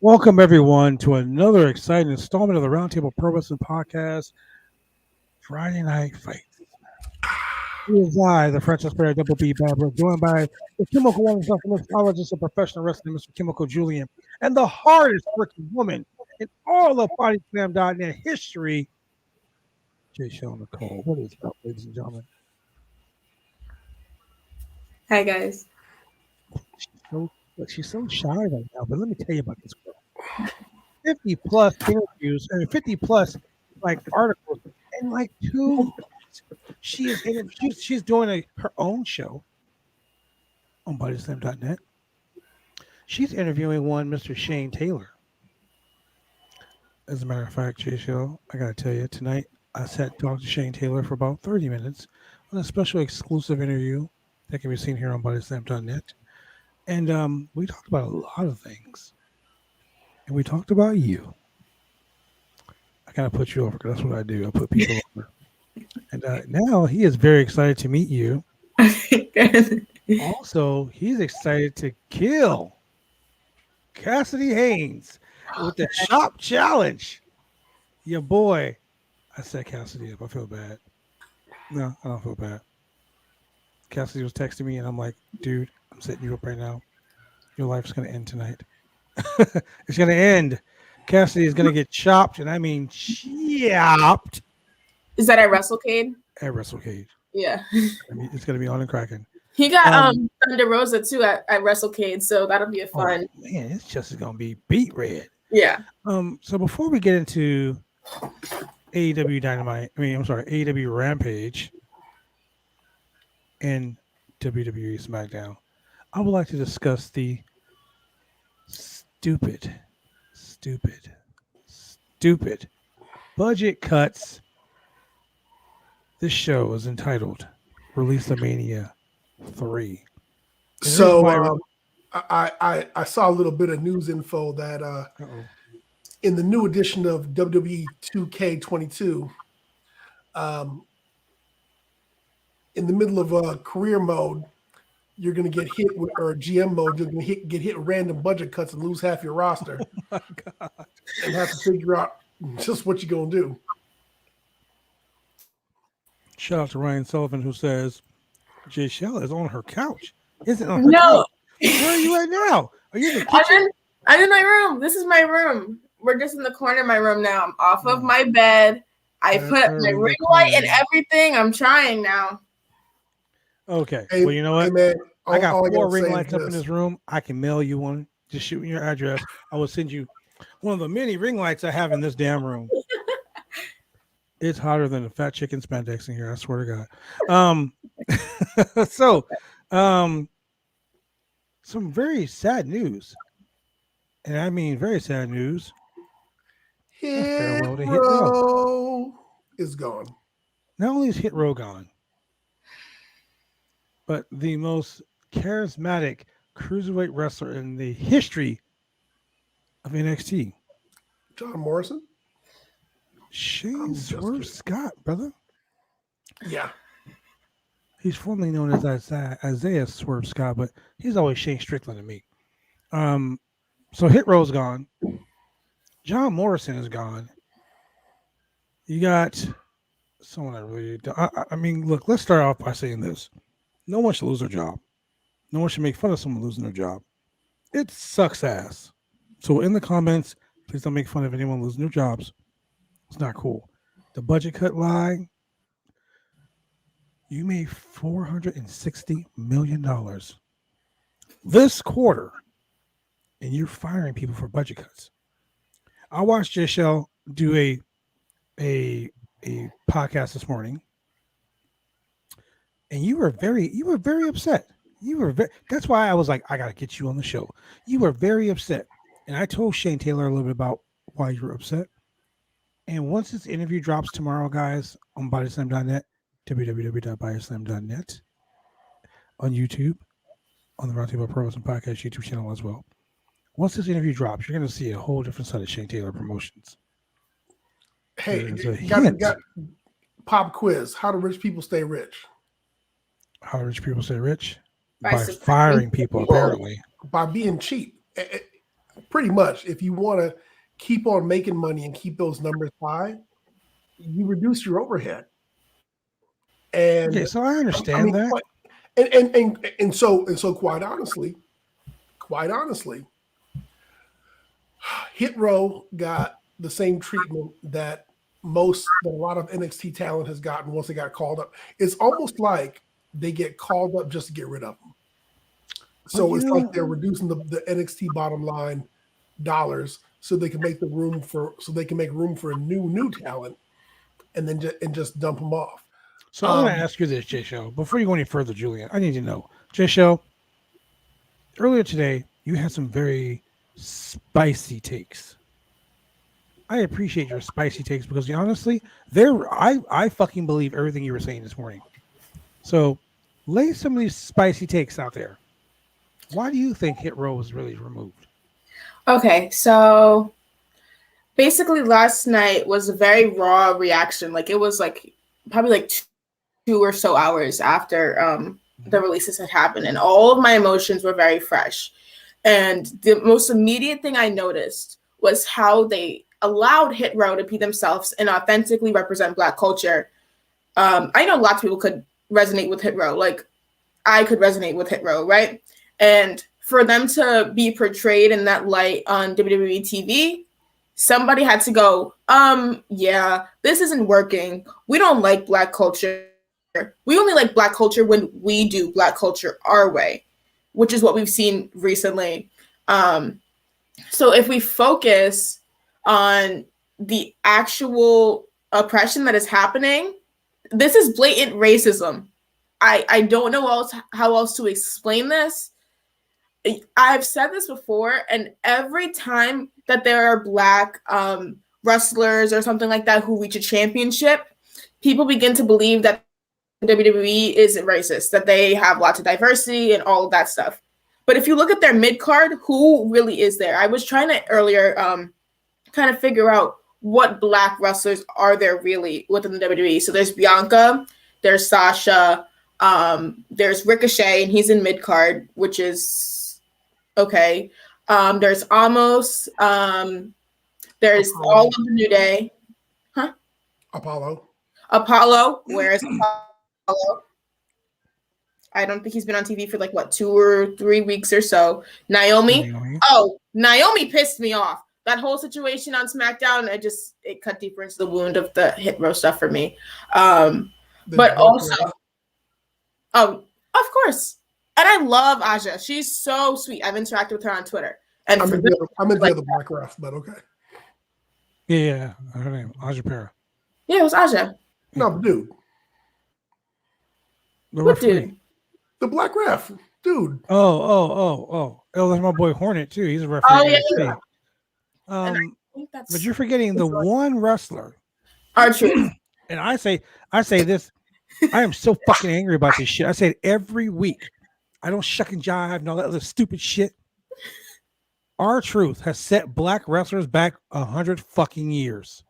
Welcome, everyone, to another exciting installment of the Roundtable Pro Wrestling Podcast, Friday Night Fights. It is I, the Francis Player Double B Babber, joined by the chemical one himself, the mixologist of professional wrestling, Mr. Chemical Julian, and the hardest working woman in all of BodySlam.net history, J. Shell Nicole. What is up, ladies and gentlemen? Hi, guys. She's so shy right now, but let me tell you about this girl. 50 plus interviews, 50 plus like articles, and like she's doing her own show on BodySlam.net. She's interviewing one Mr. Shane Taylor. As a matter of fact, Jay Show, I gotta tell you, tonight I sat and talked to Shane Taylor for about 30 minutes on a special exclusive interview that can be seen here on BodySlam.net. And we talked about a lot of things. And we talked about you. I kind of put you over because that's what I do. I put people over. And now he is very excited to meet you. Also, he's excited to kill Cassidy Haynes with the Chop Challenge. Your boy. I set Cassidy up. I feel bad. No, I don't feel bad. Cassidy was texting me, and I'm like, dude, I'm setting you up right now. Your life's going to end tonight. It's going to end. Cassidy is going to get chopped, and I mean chopped. Is that at WrestleCade? At WrestleCade. Yeah. I mean, it's going to be on and cracking. He got Thunder Rosa, too, at WrestleCade, so that'll be a fun. Oh, man, it's just going to be beat red. Yeah. So before we get into AEW AEW Rampage and WWE Smackdown, I would like to discuss the stupid budget cuts. This show is entitled Release A Mania 3. So I saw a little bit of news info that in the new edition of WWE 2K22, in the middle of career mode, you're going to get hit with, or GM mode, you're going to get hit with random budget cuts and lose half your roster. Oh my God. And have to figure out just what you're going to do. Shout out to Ryan Sullivan, who says Jay Shell is on her couch. Isn't on her No. couch. Where are you right now? Are you in the kitchen? I'm in my room. This is my room. We're just in the corner of my room now. I'm off of my bed. I put my ring light and everything. I'm trying now. Okay. Hey, well, you know what? Hey man, I got 4 ring lights up in this room. I can mail you one. Just shoot me your address. I will send you one of the many ring lights I have in this damn room. It's hotter than a fat chicken spandex in here. I swear to God. Some very sad news. And I mean very sad news. Hit Row is gone. Not only is Hit Row gone, but the most charismatic cruiserweight wrestler in the history of NXT. John Morrison? Shane Swerve Scott, brother. Yeah. He's formerly known as Isaiah Swerve Scott, but he's always Shane Strickland to me. So Hit Row's gone. John Morrison is gone. You got someone I really don't. I mean, look, let's start off by saying this. No one should lose their job. No one should make fun of someone losing their job. It sucks ass. So in the comments, please don't make fun of anyone losing their jobs. It's not cool. The budget cut lie. You made $460 million this quarter, and you're firing people for budget cuts. I watched JShell do a podcast this morning, and you were very upset. That's why I was like, I gotta get you on the show. You were very upset, and I told Shane Taylor a little bit about why you were upset. And once this interview drops tomorrow, guys, on BodySlam.net, www.bodyslam.net, on YouTube, on the Roundtable Pro Wrestling Podcast YouTube channel as well. Once this interview drops, you're going to see a whole different side of Shane Taylor promotions. Hey, got pop quiz. How do rich people stay rich? How do rich people stay rich? By firing people, apparently. By being cheap. pretty much, if you want to keep on making money and keep those numbers high, you reduce your overhead. And okay, so I understand that. And so quite honestly, Hit Row got the same treatment that a lot of NXT talent has gotten once they got called up. It's almost like they get called up just to get rid of them. So it's like they're reducing the NXT bottom line dollars so they can make room for a new talent, and then just dump them off. So I'm going to ask you this, Jay Show. Before you go any further, Julian, I need to know, Jay Show. Earlier today, you had some very spicy takes. I appreciate your spicy takes because honestly, I fucking believe everything you were saying this morning. So lay some of these spicy takes out there. Why do you think Hit Row was really removed? Okay, so basically last night was a very raw reaction. Like it was like probably like 2 or so hours after the releases had happened, and all of my emotions were very fresh. And the most immediate thing I noticed was how they allowed Hit Row to be themselves and authentically represent Black culture. I know lots of people could resonate with Hit Row. Like I could resonate with Hit Row, right? And for them to be portrayed in that light on WWE TV, somebody had to go, yeah, this isn't working. We don't like Black culture. We only like Black culture when we do Black culture our way, which is what we've seen recently. So if we focus on the actual oppression that is happening, this is blatant racism. I don't know how else to explain this. I've said this before, and every time that there are Black wrestlers or something like that who reach a championship, people begin to believe that WWE is racist, that they have lots of diversity and all of that stuff. But if you look at their mid-card, who really is there? I was trying to earlier kind of figure out what Black wrestlers are there really within the WWE. So there's Bianca, there's Sasha, there's Ricochet, and he's in mid-card, which is okay. There's Amos, there's Apollo. all of the New Day. Huh? Apollo, where's Apollo? I don't think he's been on TV for 2 or 3 weeks or so. Naomi. Oh, Naomi pissed me off. That whole situation on Smackdown, it cut deeper into the wound of the Hit Row stuff for me. But also, of course. And I love Aja. She's so sweet. I've interacted with her on Twitter. And I'm in the other Black ref, but okay. Yeah, her name, Aja Para. Yeah, it was Aja. No, dude. What dude? The Black ref, dude. Oh, that's my boy Hornet too. He's a referee. Oh yeah. But you're forgetting the one wrestler. R-Truth. And I say this. I am so fucking angry about this shit. I say it every week. I don't shuck and jive and all that other stupid shit. R-Truth has set Black wrestlers back 100 fucking years.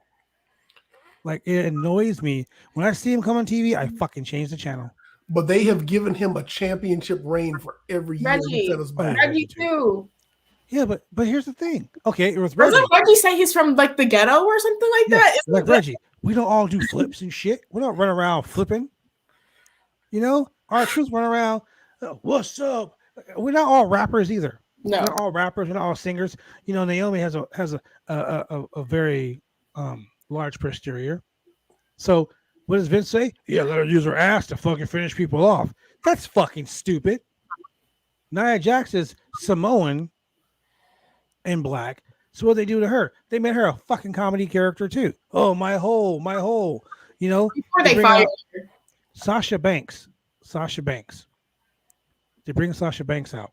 Like, it annoys me when I see him come on TV. I fucking change the channel. But they have given him a championship reign for every year. Reggie too. Yeah, but here's the thing. Okay, it was Reggie. Doesn't Reggie say he's from the ghetto or something like that? Like Reggie, we don't all do flips and shit. We don't run around flipping. R-Truth run around. What's up? We're not all rappers either. No, we're not all rappers. We're not all singers. Naomi has a very large posterior. So what does Vince say? Yeah, let her use her ass to fucking finish people off. That's fucking stupid. Nia Jax is Samoan and Black. So what they do to her? They made her a fucking comedy character too. Oh, my hole. Before they fired her. Sasha Banks. They bring Sasha Banks out,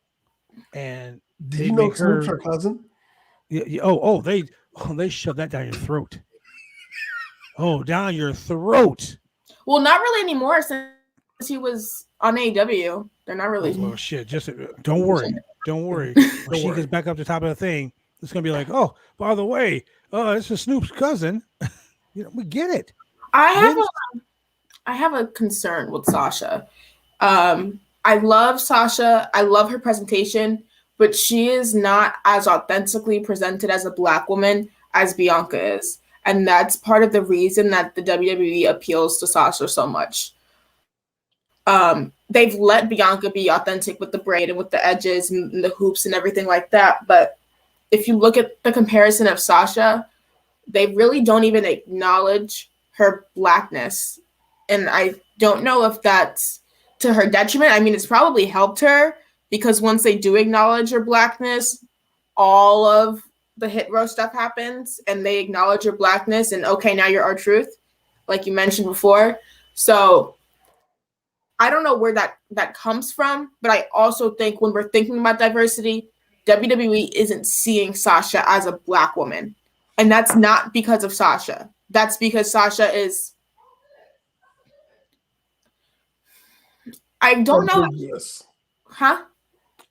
and did you know Snoop's her cousin? Yeah. They shove that down your throat. Oh, down your throat. Well, not really anymore since he was on AEW. They're not really. Oh, shit. Just don't worry. When she gets back up to the top of the thing, it's gonna be like, oh, by the way, this is Snoop's cousin. We get it. I have a concern with Sasha. I love Sasha. I love her presentation, but she is not as authentically presented as a Black woman as Bianca is. And that's part of the reason that the WWE appeals to Sasha so much. They've let Bianca be authentic with the braid and with the edges and the hoops and everything like that. But if you look at the comparison of Sasha, they really don't even acknowledge her Blackness. And I don't know if that's to her detriment. I mean, it's probably helped her, because once they do acknowledge her Blackness, all of the Hit Row stuff happens and they acknowledge your Blackness and okay, now you're our truth, like you mentioned before. So I don't know where that comes from, but I also think when we're thinking about diversity, WWE isn't seeing Sasha as a Black woman. And that's not because of Sasha. That's because Sasha is, I don't know. Ambiguous. Huh?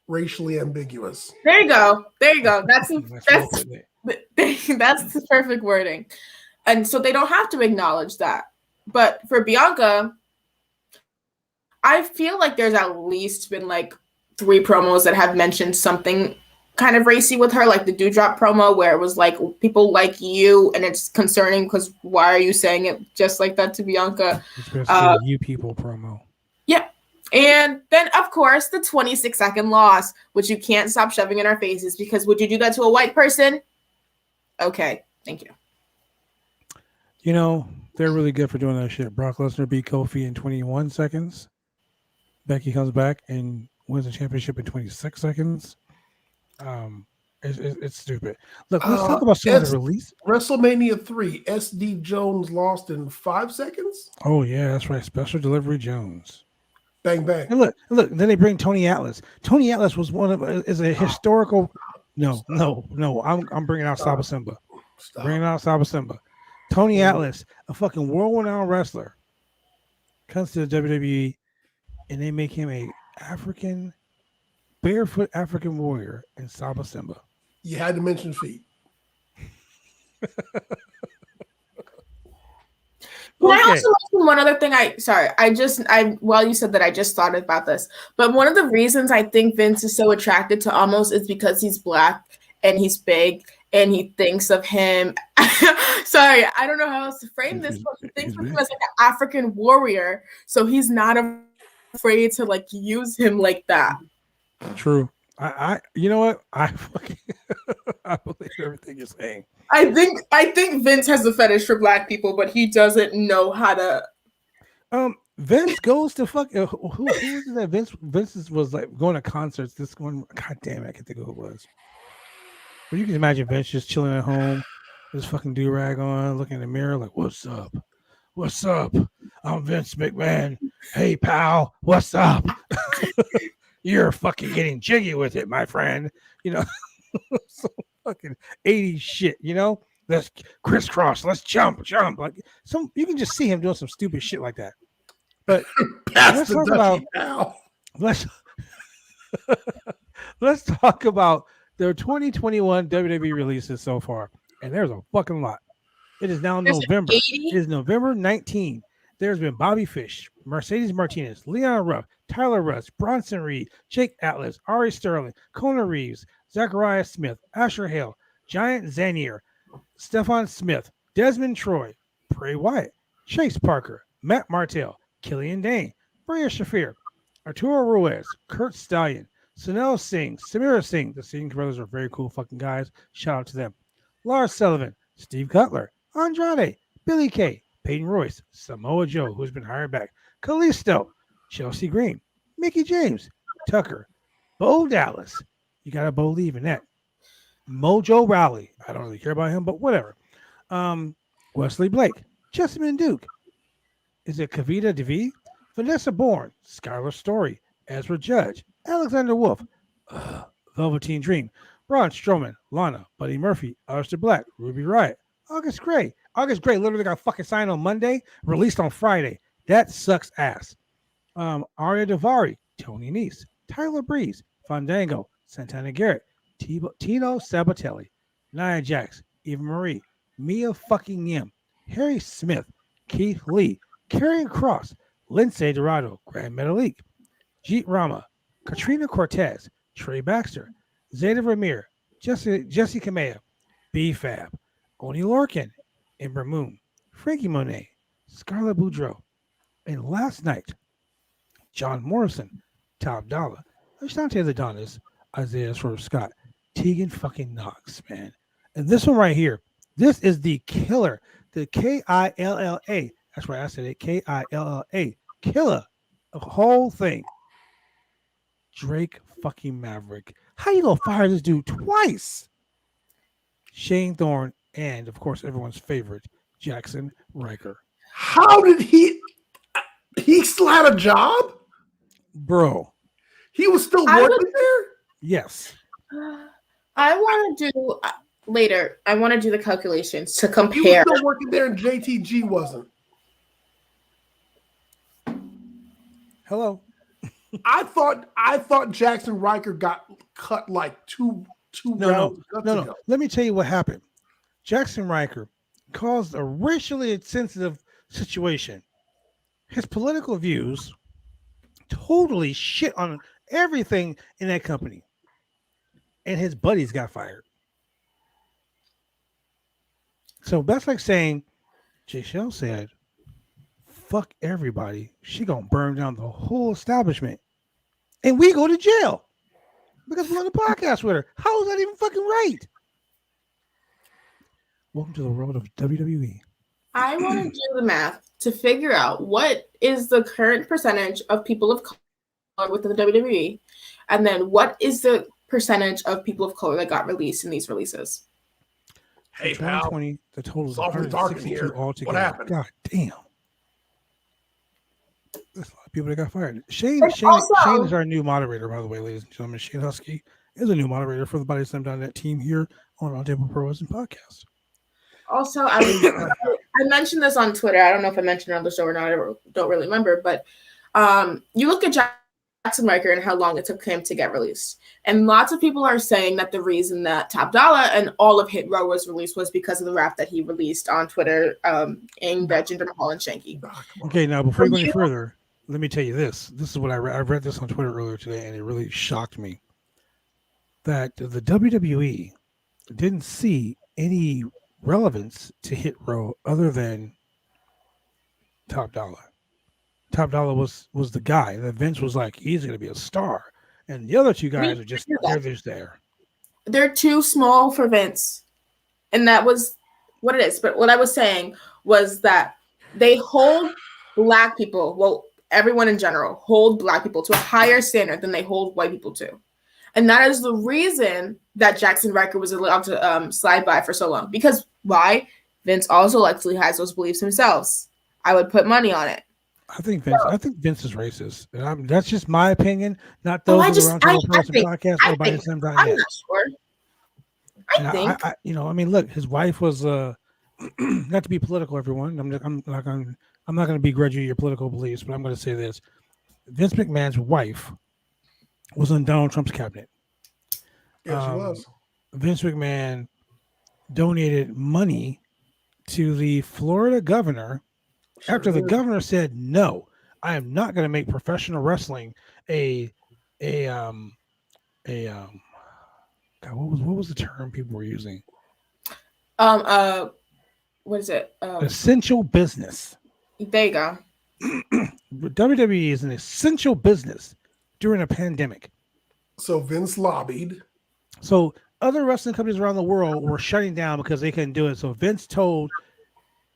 Racially ambiguous. There you go. That's the perfect wording. And so they don't have to acknowledge that. But for Bianca, I feel like there's at least been like 3 promos that have mentioned something kind of racy with her, like the Dewdrop promo where it was like, people like you, and it's concerning because why are you saying it just like that to Bianca? Especially you people promo. Yeah. And then, of course, the 26-second loss, which you can't stop shoving in our faces, because would you do that to a white person? Okay, thank you. You know, they're really good for doing that shit. Brock Lesnar beat Kofi in 21 seconds. Becky comes back and wins the championship in 26 seconds. It's stupid. Look, let's talk about some of the release. WrestleMania 3, SD Jones lost in 5 seconds. Oh yeah, that's right. Special Delivery Jones. Bang bang. And look. Then they bring Tony Atlas. Tony Atlas was is a historical. No. I'm bringing out Saba Simba. Bringing out Saba Simba. Tony Atlas, a fucking world-renowned wrestler, comes to the WWE, and they make him a barefoot African warrior in Saba Simba. You had to mention feet. Can I also mention one other thing? While you said that, I just thought about this. But one of the reasons I think Vince is so attracted to Omos is because he's Black and he's big and he thinks of him. Sorry, I don't know how else to frame this, but he thinks of him as like an African warrior. So he's not afraid to like use him like that. True. I you know what? I believe everything you're saying. I think Vince has a fetish for Black people, but he doesn't know how to. Vince goes to fuck. Who was that? Vince was like going to concerts. This one, god damn it, I can't think of who it was. But you can imagine Vince just chilling at home, with his fucking do-rag on, looking in the mirror like, "What's up? What's up? I'm Vince McMahon. Hey pal, what's up? You're fucking getting jiggy with it, my friend. You know." So fucking 80s shit, you know. Let's crisscross, let's jump. Like you can just see him doing some stupid shit like that. But let's talk about let's talk about their 2021 WWE releases so far, and there's a fucking lot. It is now November. It is November 19. There's been Bobby Fish, Mercedes Martinez, Leon Ruff, Tyler Russ, Bronson Reed, Jake Atlas, Ari Sterling, Kona Reeves, Zachariah Smith, Asher Hale, Giant Zanier, Stephon Smith, Desmond Troy, Bray Wyatt, Chase Parker, Matt Martell, Killian Dane, Bria Shafir, Arturo Ruiz, Kurt Stallion, Sunil Singh, Samira Singh. The Singh brothers are very cool fucking guys. Shout out to them. Lars Sullivan, Steve Cutler, Andrade, Billy Kay, Peyton Royce, Samoa Joe, who's been hired back, Kalisto, Chelsea Green, Mickey James, Tucker, Bo Dallas. You gotta believe in that. Mojo Rowley. I don't really care about him, but whatever. Wesley Blake, Jessamine Duke. Is it Kavita Devi? Vanessa Bourne, Skylar Story, Ezra Judge, Alexander Wolf, Velveteen Dream, Braun Strowman, Lana, Buddy Murphy, Aleister Black, Ruby Riott, August Gray. August Gray literally got fucking signed on Monday, released on Friday. That sucks ass. Arya Davari, Tony Nese, Tyler Breeze, Fandango, Santana Garrett, Tino Sabatelli, Nia Jax, Eva Marie, Mia fucking Yim, Harry Smith, Keith Lee, Karrion Kross, Lindsay Dorado, Grand Metalik, Jeet Rama, Katrina Cortez, Trey Baxter, Zeta Vermeer, Jesse Kamea, B-Fab, Oni Lorcan, Ember Moon, Frankie Monet, Scarlett Boudreaux, and last night, John Morrison, Top Dollar, Ashante the Adonis, Isaiah Swerve Scott, Teagan fucking Knox, man. And this one right here, this is the killer, the K-I-L-L-A. That's right, I said it, K-I-L-L-A, killer of the whole thing. Drake fucking Maverick. How you gonna fire this dude twice? Shane Thorne and, of course, everyone's favorite, Jackson Riker. How did he still had a job? Bro. He was still working there? Yes. I want to do later. I want to do the calculations to He compare. was still working there and JTG wasn't. Hello. I thought Jackson Riker got cut like two rounds ago. Let me tell you what happened. Jackson Riker caused a racially sensitive situation. His political views totally shit on everything in that company. And his buddies got fired. So that's like saying, Jay Shell said, fuck everybody. She gonna burn down the whole establishment. And we go to jail. Because we're on the podcast with her. How is that even fucking right? Welcome to the world of WWE. I want to do the math to figure out what is the current percentage of people of color within the WWE, and then what is the percentage of people of color that got released in these releases. Hey, pal. 2020, the total is It's awfully dark in here. altogether. What happened? God damn. There's a lot of people that got fired. Shane is our new moderator, by the way, ladies and gentlemen. Shane Husky is a new moderator for the Body Slam .net team here on Roundtable Pro Wrestling Podcast. Also, I mentioned this on Twitter. I don't know if I mentioned it on the show or not. I don't really remember. But you look at Jackson Riker and how long it took him to get released. And lots of people are saying that the reason that Top Dollar and all of Hit Row was released was because of the rap that he released on Twitter aimed at Jinder Mahal and Shanky. Okay, now before we go any further, let me tell you this. This is what I read this on Twitter earlier today, and it really shocked me. That the WWE didn't see any relevance to Hit Row other than Top Dollar. Top Dollar was the guy that Vince was like, he's going to be a star. And the other two guys are just there. They're too small for Vince. And that was what it is. But what I was saying was that they hold black people, well, everyone in general, hold black people to a higher standard than they hold white people to. And that is the reason that Jackson Riker was allowed to slide by for so long. Because why? Vince also likely has those beliefs himself. I would put money on it. I think Vince is racist. And that's just my opinion, not those of the Roundtable Person podcast or by SM.net. I'm not sure. I think. Look, his wife was not to be political, everyone. I'm not going to begrudge you your political beliefs, but I'm going to say this: Vince McMahon's wife was in Donald Trump's cabinet. Yes, she was. Vince McMahon donated money to the Florida governor after the governor said, no, I am not going to make professional wrestling God, what was the term people were using? What is it? Essential business. There you go. WWE is an essential business during a pandemic. So Vince lobbied. So other wrestling companies around the world were shutting down because they couldn't do it. So Vince told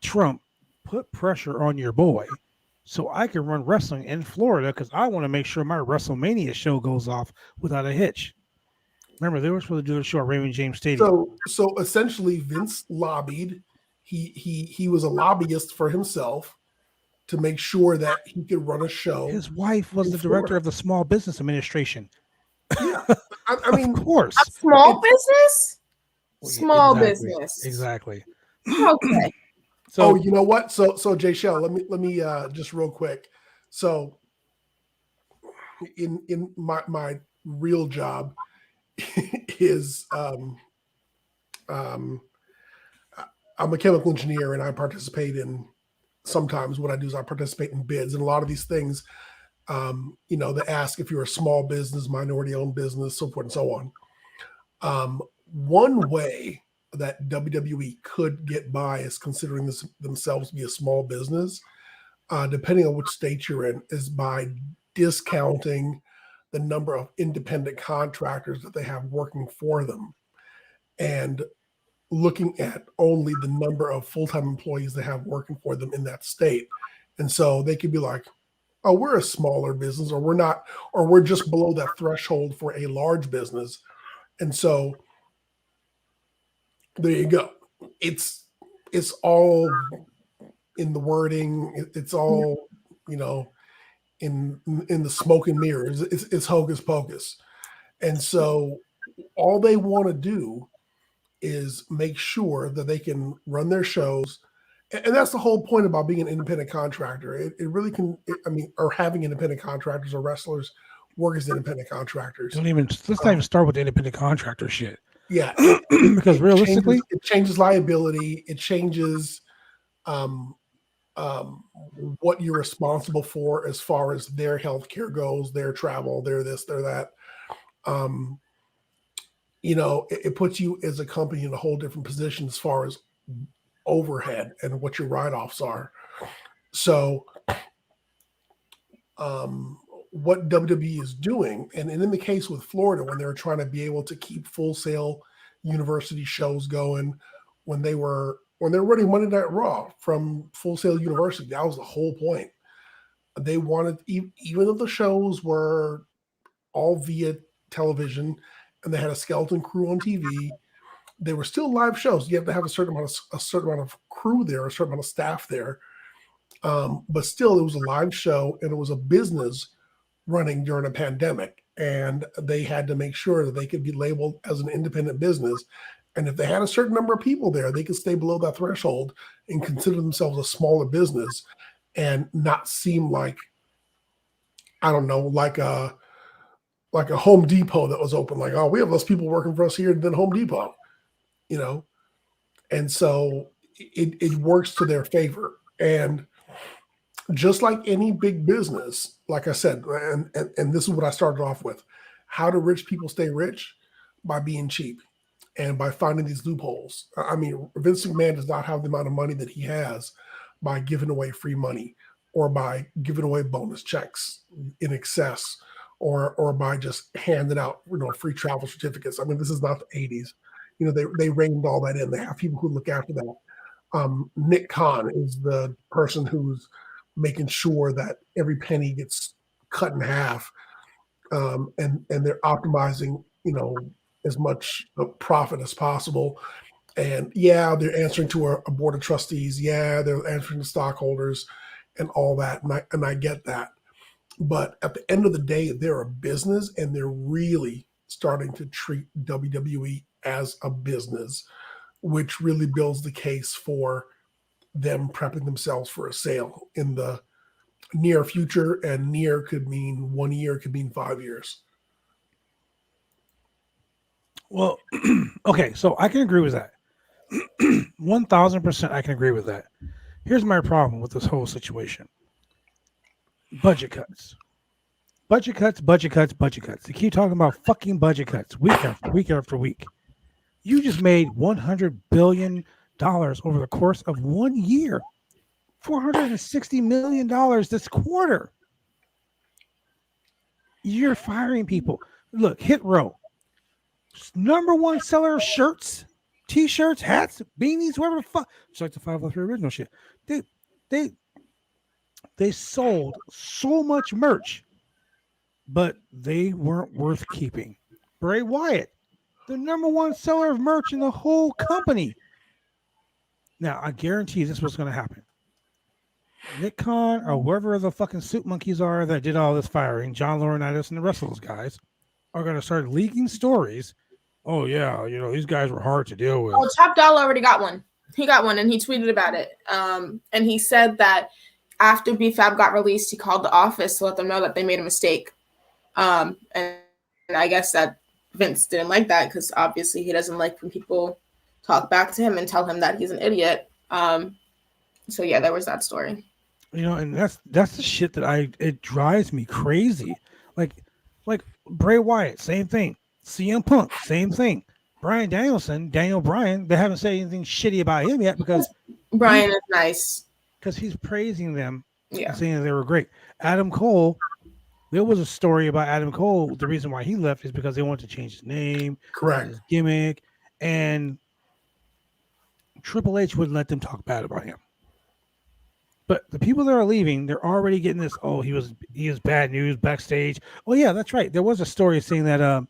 Trump, put pressure on your boy so I can run wrestling in Florida because I want to make sure my WrestleMania show goes off without a hitch. Remember, they were supposed to do the show at Raymond James Stadium. So essentially Vince lobbied. He was a lobbyist for himself to make sure that he could run a show. His wife was the director of the Small Business Administration. Yeah, I mean, of course. A small business? Small business. Exactly. Okay. So you know what? So Jay Shell, let me just real quick. So in my real job is I'm a chemical engineer and I participate in sometimes what I do is I participate in bids and a lot of these things they ask if you're a small business, minority owned business, so forth and so on. One way that WWE could get by is considering themselves to be a small business, depending on which state you're in, is by discounting the number of independent contractors that they have working for them and looking at only the number of full-time employees they have working for them in that state. And so they could be like, oh, we're a smaller business, or we're not, or we're just below that threshold for a large business. And so there you go. It's all in the wording. It's all, in the smoke and mirrors. It's hocus pocus. And so all they want to do is make sure that they can run their shows. And that's the whole point about being an independent contractor. It really can, or having independent contractors or wrestlers work as independent contractors. Let's not even start with the independent contractor shit. Yeah. Because realistically, it changes liability. It changes what you're responsible for as far as their healthcare goes, their travel, their this, their that. It puts you as a company in a whole different position as far as overhead and what your write-offs are. So what WWE is doing, and in the case with Florida, when they were trying to be able to keep Full Sail University shows going, when they were running Monday Night Raw from Full Sail University, that was the whole point. They wanted, even though the shows were all via television and they had a skeleton crew on TV, they were still live shows. You have to have a certain amount of crew there, a certain amount of staff there. But still, it was a live show and it was a business running during a pandemic. And they had to make sure that they could be labeled as an independent business. And if they had a certain number of people there, they could stay below that threshold and consider themselves a smaller business and not seem like, I don't know, like a Home Depot that was open. Like, oh, we have less people working for us here than Home Depot, And so it works to their favor. And just like any big business, like I said, and this is what I started off with, how do rich people stay rich? By being cheap and by finding these loopholes. I mean, Vince McMahon does not have the amount of money that he has by giving away free money or by giving away bonus checks in excess or by just handing out, free travel certificates. I mean, this is not the 80s. They reined all that in. They have people who look after that. Nick Khan is the person who's making sure that every penny gets cut in half, and they're optimizing, as much profit as possible. And yeah, they're answering to a board of trustees. Yeah, they're answering to stockholders and all that. And I get that. But at the end of the day, they're a business and they're really starting to treat WWE as a business, which really builds the case for them prepping themselves for a sale in the near future. And near could mean 1 year, could mean 5 years. Well, okay, so I can agree with that. 1,000% I can agree with that. Here's my problem with this whole situation. Budget cuts. Budget cuts. They keep talking about fucking budget cuts week after week. You just made $100 billion over the course of 1 year. $460 million this quarter. You're firing people. Look, Hit Row. Number one seller of shirts, t-shirts, hats, beanies, whatever the fuck. It's like the 503 original shit. They sold so much merch, but they weren't worth keeping. Bray Wyatt, the number one seller of merch in the whole company. Now, I guarantee this was going to happen. Nick Khan or whoever the fucking suit monkeys are that did all this firing, John Laurinaitis and the rest of those guys, are going to start leaking stories. Oh, yeah, these guys were hard to deal with. Oh, Top Dollar already got one. He got one, and he tweeted about it. And he said that after BFAB got released, he called the office to let them know that they made a mistake. And I guess that Vince didn't like that because obviously he doesn't like when people talk back to him and tell him that he's an idiot. So, yeah, there was that story. And that's the shit that it drives me crazy. Like Bray Wyatt, same thing. CM Punk, same thing. Bryan Danielson, Daniel Bryan, they haven't said anything shitty about him yet because Bryan is nice. Because he's praising them Yeah. and saying that they were great. Adam Cole, there was a story about Adam Cole. The reason why he left is because they wanted to change his name, Correct. his gimmick, and Triple H wouldn't let them talk bad about him. But the people that are leaving, they're already getting this. Oh, he was bad news backstage. Oh yeah, that's right. There was a story saying that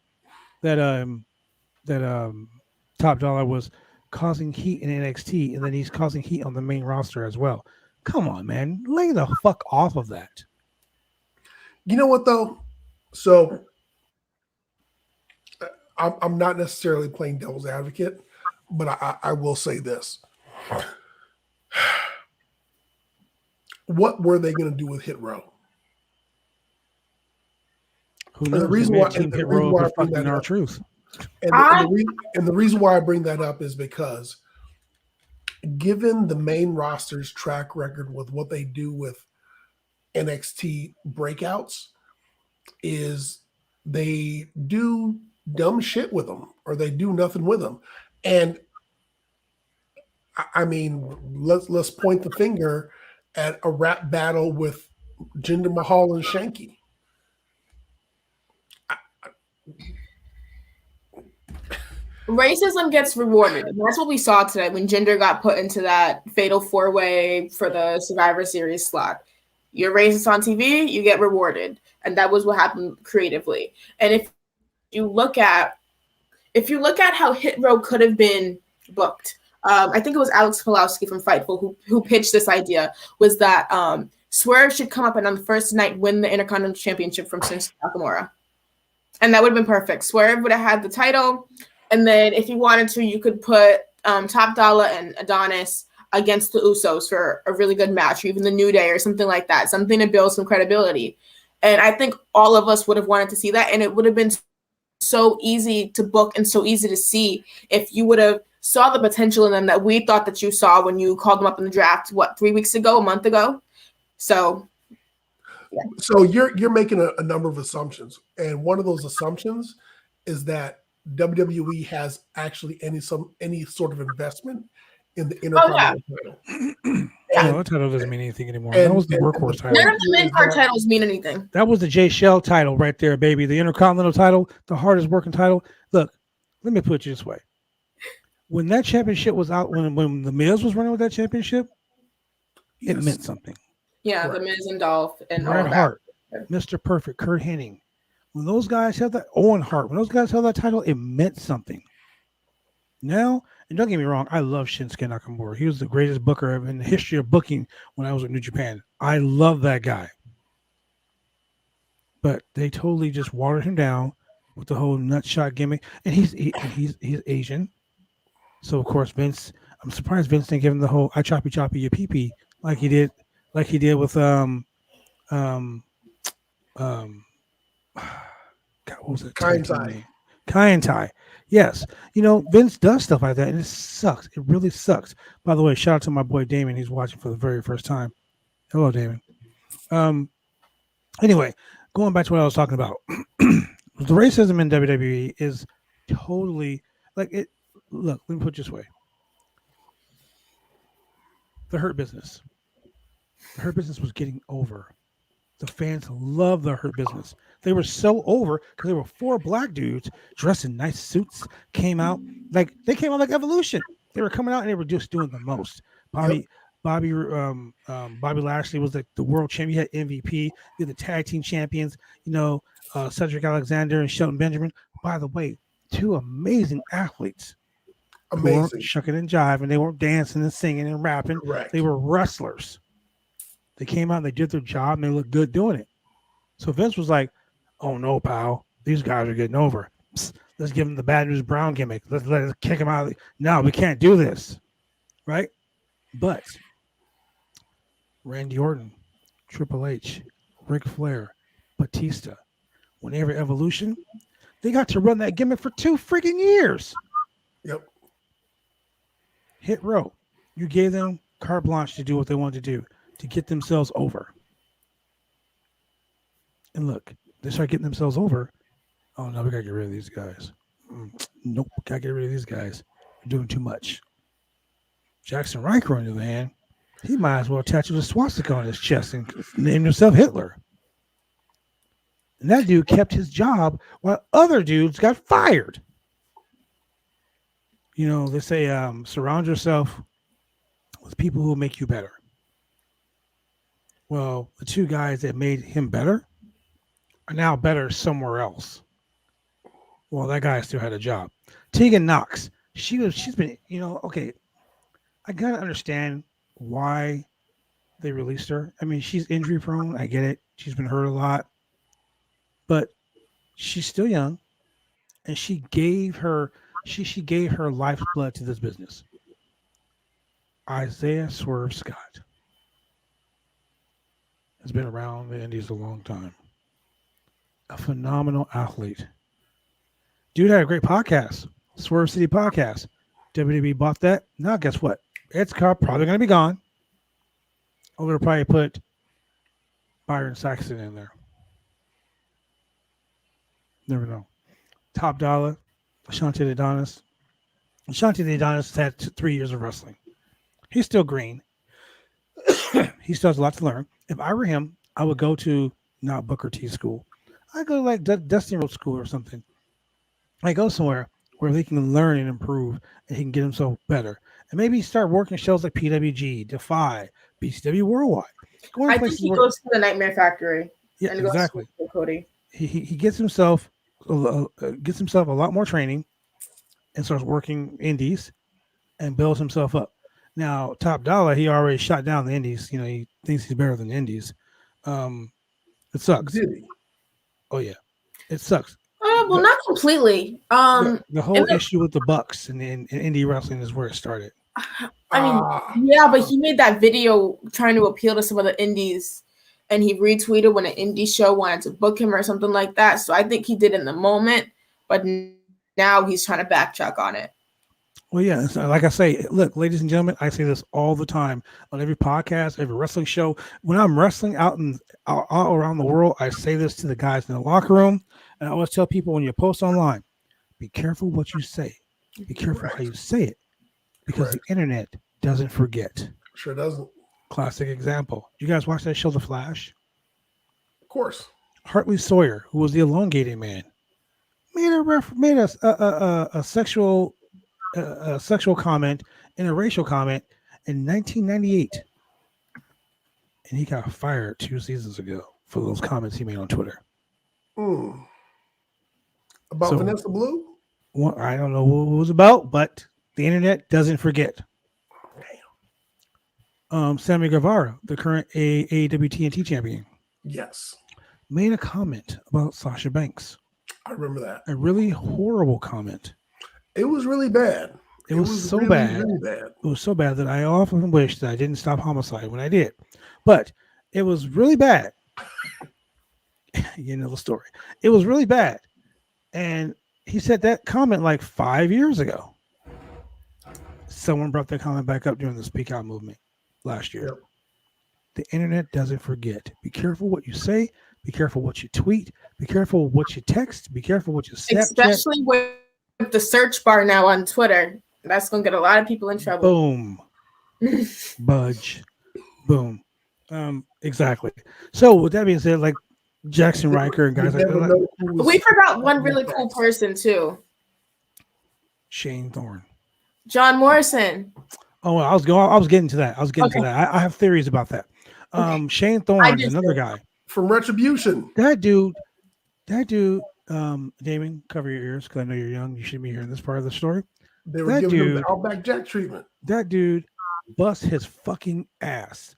Top Dollar was causing heat in NXT, and then he's causing heat on the main roster as well. Come on, man, lay the fuck off of that. You know what though? So I'm not necessarily playing devil's advocate, but I will say this. What were they going to do with Hit Row? Who knows? The reason why Hit Row is fucking our truth. And the reason why I bring that up is because given the main roster's track record with what they do with NXT breakouts, is they do dumb shit with them or they do nothing with them. And I mean, let's point the finger at a rap battle with Jinder Mahal and Shanky. Racism gets rewarded. And that's what we saw today when Jinder got put into that fatal 4-way for the Survivor Series slot. You're racist on TV, you get rewarded. And that was what happened creatively. And if you look at how Hit Row could have been booked, I think it was Alex Pulowski from Fightful who pitched this idea, was that Swerve should come up and on the first night win the Intercontinental Championship from Shinsuke Nakamura. And that would have been perfect. Swerve would have had the title. And then if you wanted to, you could put Top Dollar and Adonis against the Usos for a really good match, or even the New Day or something like that, something to build some credibility. And I think all of us would have wanted to see that. And it would have been so easy to book and so easy to see if you would have saw the potential in them that we thought that you saw when you called them up in the draft, 3 weeks ago, a month ago? So, yeah. So you're making a number of assumptions. And one of those assumptions is that WWE has actually any sort of investment in the Intercontinental title. No, that title doesn't mean anything anymore. That was the workhorse title. None of the mid-card titles mean anything. That was the Jay Shell title right there, baby. The Intercontinental title, the hardest working title. Look, let me put it this way. When that championship was out, when the Miz was running with that championship, it meant something. Yeah, the Miz and Dolph and Bret all Hart, Mr. Perfect, Kurt Hennig. When those guys held that, Owen Hart, when those guys held that title, it meant something. Now, and don't get me wrong, I love Shinsuke Nakamura. He was the greatest booker in the history of booking when I was with New Japan. I love that guy. But they totally just watered him down with the whole nutshot gimmick. And he's Asian. So of course Vince, I'm surprised Vince didn't give him the whole I choppy choppy your pee-pee like he did with God, what was it? Kaientai. Yes. You know, Vince does stuff like that, and it sucks. It really sucks. By the way, shout out to my boy Damon. He's watching for the very first time. Hello, Damon. Anyway, going back to what I was talking about. The racism in WWE is totally like it. Look, let me put it this way. The Hurt Business. The Hurt Business was getting over. The fans love the Hurt Business. They were so over because there were 4 black dudes dressed in nice suits, came out like Evolution. They were coming out and they were just doing the most. Bobby Lashley was the world champion. You had MVP. You had the tag team champions. You know, Cedric Alexander and Shelton Benjamin. By the way, 2 amazing athletes. Amazing. Who weren't shucking and jiving. They weren't dancing and singing and rapping. Correct. They were wrestlers. They came out and they did their job and they looked good doing it. So Vince was like, oh no, pal, these guys are getting over. Psst, let's give them the Bad News Brown gimmick. Let's kick them out. No, we can't do this. Right? But Randy Orton, Triple H, Ric Flair, Batista, whenever Evolution, they got to run that gimmick for 2 freaking years. Yep. Hit Row. You gave them carte blanche to do what they wanted to do, to get themselves over. And look, they start getting themselves over. Oh no, we gotta get rid of these guys. Nope, gotta get rid of these guys. They're doing too much. Jackson Riker, on the other hand, he might as well tattoo the swastika on his chest and name himself Hitler. And that dude kept his job while other dudes got fired. You know, they say surround yourself with people who will make you better. Well, the two guys that made him better are now better somewhere else. Well, that guy still had a job. Teagan Knox, she's been, you know, okay, I gotta understand why they released her. I mean, she's injury prone. I get it. She's been hurt a lot, but she's still young, and she gave her life's blood to this business. Isaiah Swerve Scott has been around the Indies a long time. A phenomenal athlete. Dude had a great podcast, Swerve City Podcast. WWE bought that. Now, guess what? It's probably going to be gone. Or they'll probably put Byron Saxton in there. Never know. Top Dollar, Ashante Adonis. Ashante Adonis has had 3 years of wrestling. He's still green. He still has a lot to learn. If I were him, I would go to not Booker T school. I'd go to like Dustin Road School or something. I go somewhere where he can learn and improve and he can get himself better. And maybe start working shows like PWG, Defy, BCW Worldwide. I think he goes to the Nightmare Factory. Yeah, and exactly. Goes to Cody. He gets himself a lot more training and starts working indies and builds himself up. Now, Top Dollar, he already shot down the indies. You know, he thinks he's better than the indies. It sucks. Did he? Oh, yeah. It sucks. Well, not completely. The whole issue with the Bucks and indie wrestling is where it started. I mean, yeah, but he made that video trying to appeal to some of the indies, and he retweeted when an indie show wanted to book him or something like that. So I think he did in the moment, but now he's trying to backtrack on it. Well, yeah, so like I say, look, ladies and gentlemen, I say this all the time on every podcast, every wrestling show. When I'm wrestling out around the world, I say this to the guys in the locker room, and I always tell people when you post online, be careful what you say. Be careful how you say it, because the internet doesn't forget. Sure doesn't. Classic example. You guys watch that show, The Flash? Of course. Hartley Sawyer, who was the elongated man, made a sexual comment and a racial comment in 1998, and he got fired 2 seasons ago for those comments he made on Twitter. About Vanessa Blue? Well, I don't know what it was about, but the internet doesn't forget. Sammy Guevara, the current AEW TNT champion, yes, made a comment about Sasha Banks. I remember that. A really horrible comment. It was really bad. It was so really bad. Really bad. It was so bad that I often wish that I didn't stop homicide when I did. But it was really bad. You know the story. It was really bad. And he said that comment like 5 years ago. Someone brought that comment back up during the Speak Out movement last year. Yep. The internet doesn't forget. Be careful what you say. Be careful what you tweet. Be careful what you text. Be careful what you Snapchat. Especially with the search bar now on Twitter. That's going to get a lot of people in trouble. Boom. Budge. Boom. Exactly. So with that being said, like Jackson Riker and guys like that. We forgot one really cool person too. Shane Thorne. John Morrison. Oh, I was getting to that. I have theories about that. Shane Thorne is another guy from Retribution. That dude, Damon, cover your ears because I know you're young. You should be hearing this part of the story. They were giving him the Outback Jack treatment. That dude bust his fucking ass.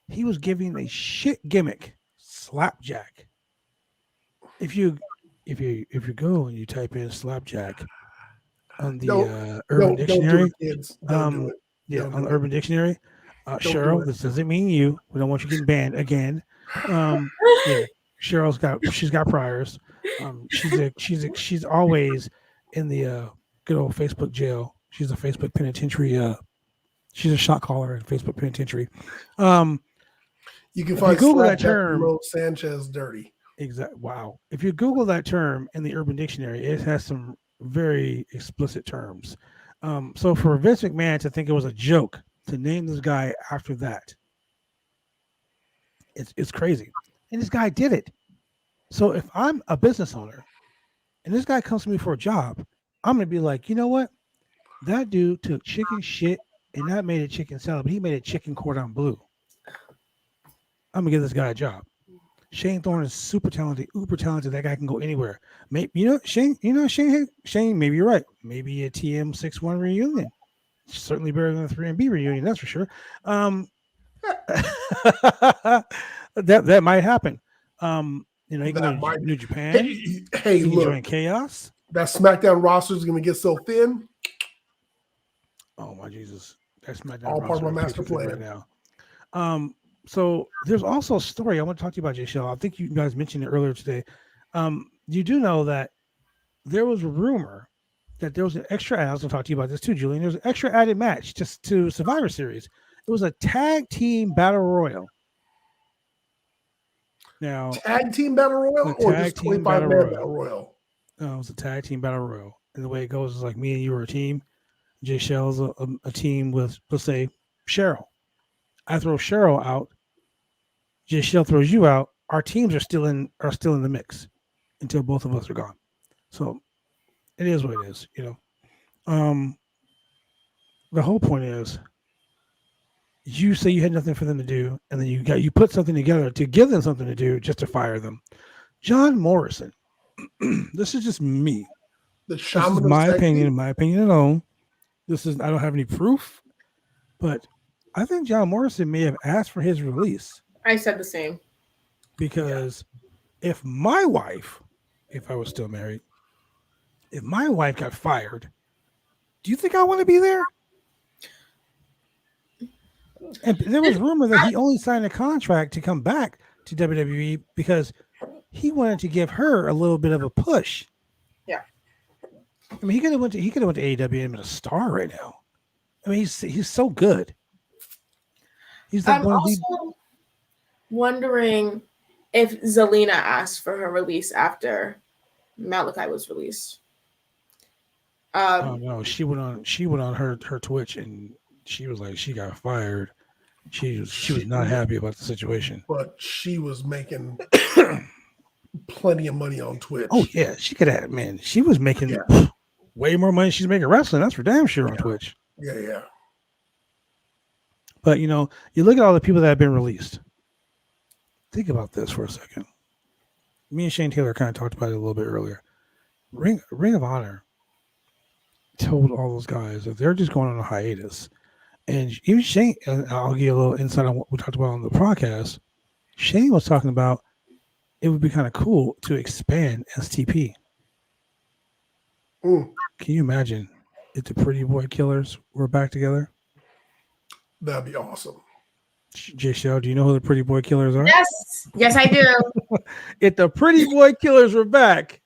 He was giving a shit gimmick, slapjack. If you go and you type in slapjack on the Urban Dictionary, on the Urban Dictionary, Cheryl, this doesn't mean you. We don't want you getting banned again. Cheryl's got priors. She's always in the good old Facebook jail. She's a Facebook penitentiary. She's a shot caller in Facebook penitentiary. You can find Google that term. Sanchez dirty. Exactly. Wow. If you Google that term in the Urban Dictionary, it has some very explicit terms. So for Vince McMahon to think it was a joke to name this guy after that, it's crazy. And this guy did it. So if I'm a business owner and this guy comes to me for a job, I'm gonna be like, you know what? That dude took chicken shit and not made it chicken salad, but he made it chicken cordon bleu. I'm gonna give this guy a job. Shane Thorne is super talented, uber talented. That guy can go anywhere. Maybe Shane. Shane. Maybe you're right. Maybe a TM61 reunion. Certainly better than a 3MB reunion. That's for sure. That might happen. He can go to New Japan. Hey, he can look, join Chaos. That SmackDown roster is going to get so thin. Oh my Jesus! That's SmackDown all part of my master plan right now. So there's also a story I want to talk to you about, Jay Shell. I think you guys mentioned it earlier today. You do know that there was a rumor that there was an extra. I was going to talk to you about this too, Julian. There was an extra added match just to Survivor Series. It was a tag team battle royal. Now, tag team battle royal or just 25-man battle royal? No, it was a tag team battle royal. And the way it goes is like me and you are a team. Jay Shell's a team with, let's say, Cheryl. I throw Cheryl out. Jay Shell throws you out. Our teams are still in the mix until both of us are gone. So it is what it is, The whole point is, you say you had nothing for them to do, and then you put something together to give them something to do just to fire them. John Morrison. This is just me. This is my opinion alone. I don't have any proof, but I think John Morrison may have asked for his release. I said the same. Because if my wife, if I was still married, if my wife got fired, do you think I want to be there? And there was rumor that he only signed a contract to come back to WWE because he wanted to give her a little bit of a push. Yeah. I mean, he could have went to AEW and been a star right now. I mean, he's so good. He's I'm also wondering if Zelina asked for her release after Malachi was released. Oh no, she went on her Twitch and she was like, she got fired. She was not happy about the situation. But she was making plenty of money on Twitch. Oh yeah, she could have, man. She was making way more money she's making wrestling. That's for damn sure on Twitch. Yeah. But you look at all the people that have been released. Think about this for a second. Me and Shane Taylor kind of talked about it a little bit earlier. Ring of Honor told all those guys that they're just going on a hiatus. And even Shane, and I'll give you a little insight on what we talked about on the podcast. Shane was talking about it would be kind of cool to expand STP. Can you imagine if the Pretty Boy Killers were back together? That'd be awesome. Jay Shell, do you know who the Pretty Boy Killers are? Yes, I do. If the Pretty Boy Killers were back,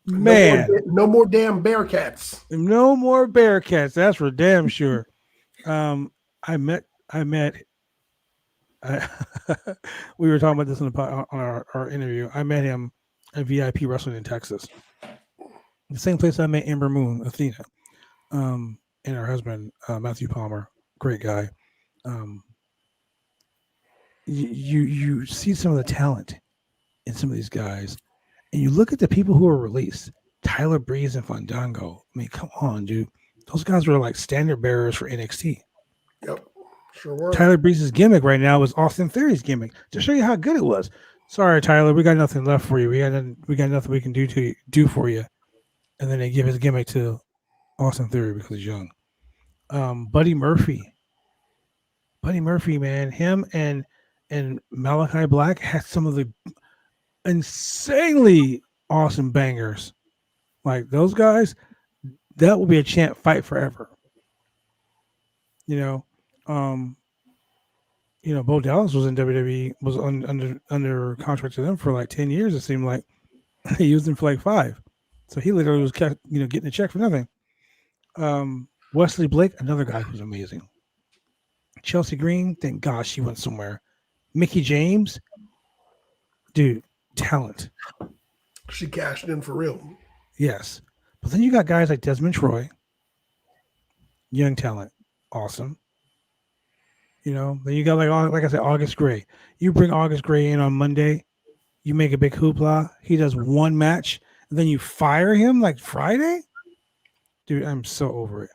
man, no more damn Bearcats. No more Bearcats. That's for damn sure. I met. We were talking about this on our interview. I met him at VIP Wrestling in Texas, the same place I met Ember Moon, Athena, and her husband Matthew Palmer. Great guy. You see some of the talent in some of these guys, and you look at the people who are released. Tyler Breeze and Fandango. I mean, come on, dude. Those guys were like standard bearers for NXT. Yep, sure were. Tyler Breeze's gimmick right now is Austin Theory's gimmick to show you how good it was. Sorry, Tyler, we got nothing left for you. We got nothing we can do for you. And then they give his gimmick to Austin Theory because he's young. Buddy Murphy, man, him and Malachi Black had some of the insanely awesome bangers. Like those guys, that will be a chant fight forever. Bo Dallas was in WWE, was under contract to them for like 10 years. It seemed like they used him for like 5. So he literally was getting a check for nothing. Wesley Blake, another guy who's amazing. Chelsea Green, thank God she went somewhere. Mickey James, dude, talent. She cashed in for real. Yes. But then you got guys like Desmond Troy, young talent, awesome. You know, then you got like I said, August Gray. You bring August Gray in on Monday, you make a big hoopla. He does one match, and then you fire him like Friday. Dude, I'm so over it.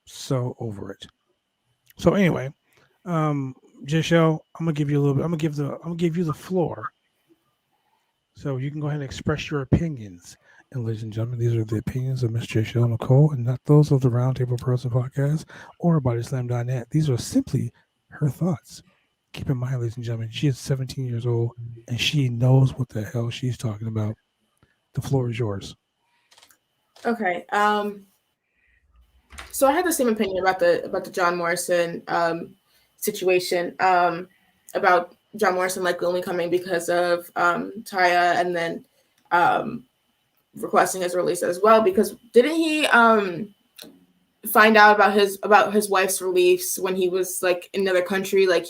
So over it. So anyway, Giselle, I'm gonna give you a little bit. I'm gonna give you the floor, so you can go ahead and express your opinions. And ladies and gentlemen, these are the opinions of Miss Giselle Nicole, and not those of the Roundtable Person Podcast or BodySlam.net. These are simply her thoughts. Keep in mind, ladies and gentlemen, she is 17 years old, and she knows what the hell she's talking about. The floor is yours. Okay. So I had the same opinion about the John Morrison situation, about John Morrison likely only coming because of Taya, and then requesting his release as well, because didn't he find out about his wife's release when he was like in another country, like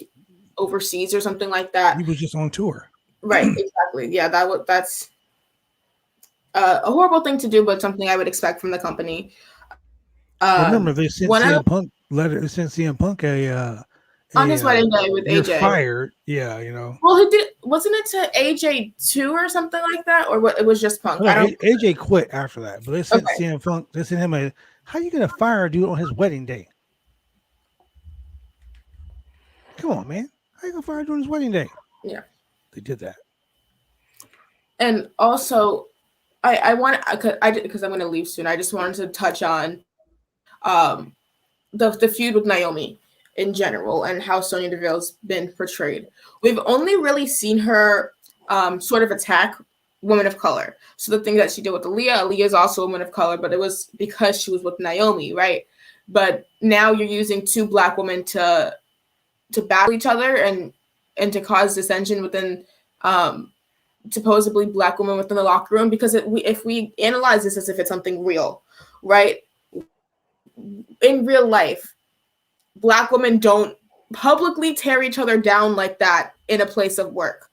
overseas or something like that? He was just on tour. Right, exactly. Yeah, that's a horrible thing to do, but something I would expect from the company. Remember, they sent CM Punk letter. They sent CM Punk on his wedding day with you're AJ. Fired, yeah, you know. Well, he did. Wasn't it to AJ too or something like that, or what? It was just Punk. No, AJ quit after that, but they sent Okay. CM Punk. They sent him a. How you gonna fire a dude on his wedding day? Come on, man. How you gonna fire a dude on his wedding day? Yeah, they did that. And also, I want because I'm going to leave soon. I just wanted to touch on the feud with Naomi in general and how Sonya Deville's been portrayed. We've only really seen her sort of attack women of color. So the thing that she did with Aaliyah is also a woman of color, but it was because she was with Naomi, right? But now you're using two Black women to battle each other and to cause dissension within supposedly Black women within the locker room. Because if we analyze this as if it's something real, right? In real life, Black women don't publicly tear each other down like that in a place of work,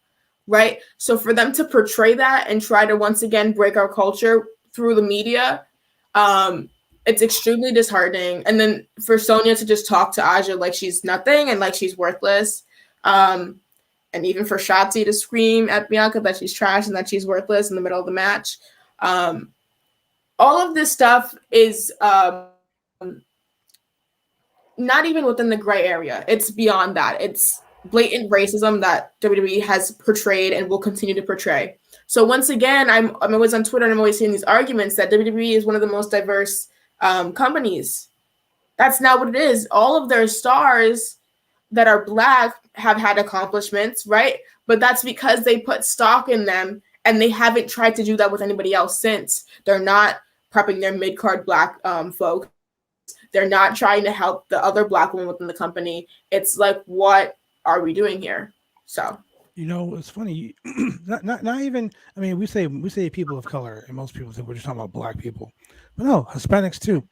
right? So for them to portray that and try to once again break our culture through the media, it's extremely disheartening. And then for Sonya to just talk to Aja like she's nothing and like she's worthless, and even for Shotsy to scream at Bianca that she's trash and that she's worthless in the middle of the match, all of this stuff is not even within the gray area. It's beyond that. It's blatant racism that WWE has portrayed and will continue to portray. So once again, I'm always on Twitter and I'm always seeing these arguments that WWE is one of the most diverse companies. That's not what it is. All of their stars that are Black have had accomplishments, right? But that's because they put stock in them and they haven't tried to do that with anybody else since. They're not prepping their mid-card Black folks. They're not trying to help the other Black women within the company. It's like, what are we doing here? So, you know, it's funny. not even. I mean, we say people of color, and most people think we're just talking about Black people, but no, Hispanics too.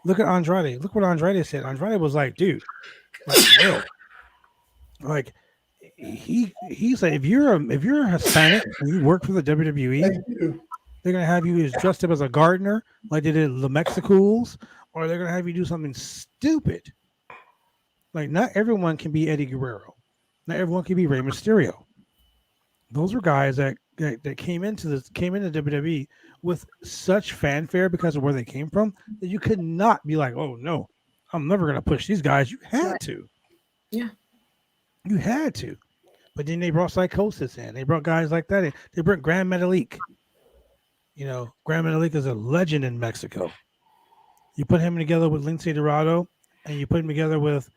Look at Andrade. Look what Andrade said. Andrade was like, dude, like, yo, like he said, if you're a Hispanic and you work for the WWE, they're gonna have you dressed up as a gardener, like they did the Mexicools. Or they're gonna have you do something stupid. Like, not everyone can be Eddie Guerrero. Not everyone can be Rey Mysterio. Those were guys that came into WWE with such fanfare because of where they came from that you could not be like, oh no, I'm never gonna push these guys. You had to. Yeah. You had to. But then they brought Psychosis in. They brought guys like that in. They brought Grand Metalik. You know, Grand Metalik is a legend in Mexico. You put him together with Lince Dorado, and you put him together with,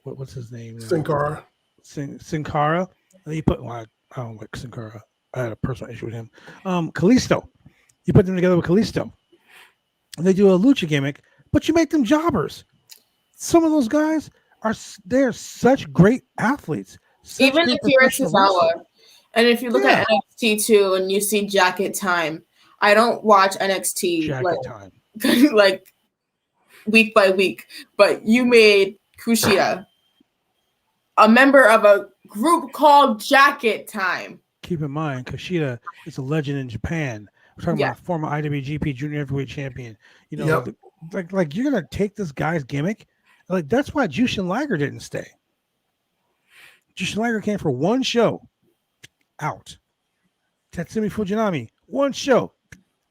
what's his name? Sin Cara. Sin Cara. And you put, well, I don't like Sin Cara. I had a personal issue with him. Kalisto. You put them together with Kalisto. And they do a lucha gimmick, but you make them jobbers. Some of those guys they're such great athletes. Even if you're a Tozawa, and if you look at NXT too, and you see Jacket Time, I don't watch NXT Jacket Time. like week by week, but you made Kushida a member of a group called Jacket Time. Keep in mind, Kushida is a legend in Japan We're talking Yeah. about a former IWGP Junior Heavyweight Champion. You know, Yep. like you're gonna take this guy's gimmick. Like that's why Jushin Liger didn't stay. Jushin Liger came for one show, out. Tatsumi Fujinami, one show,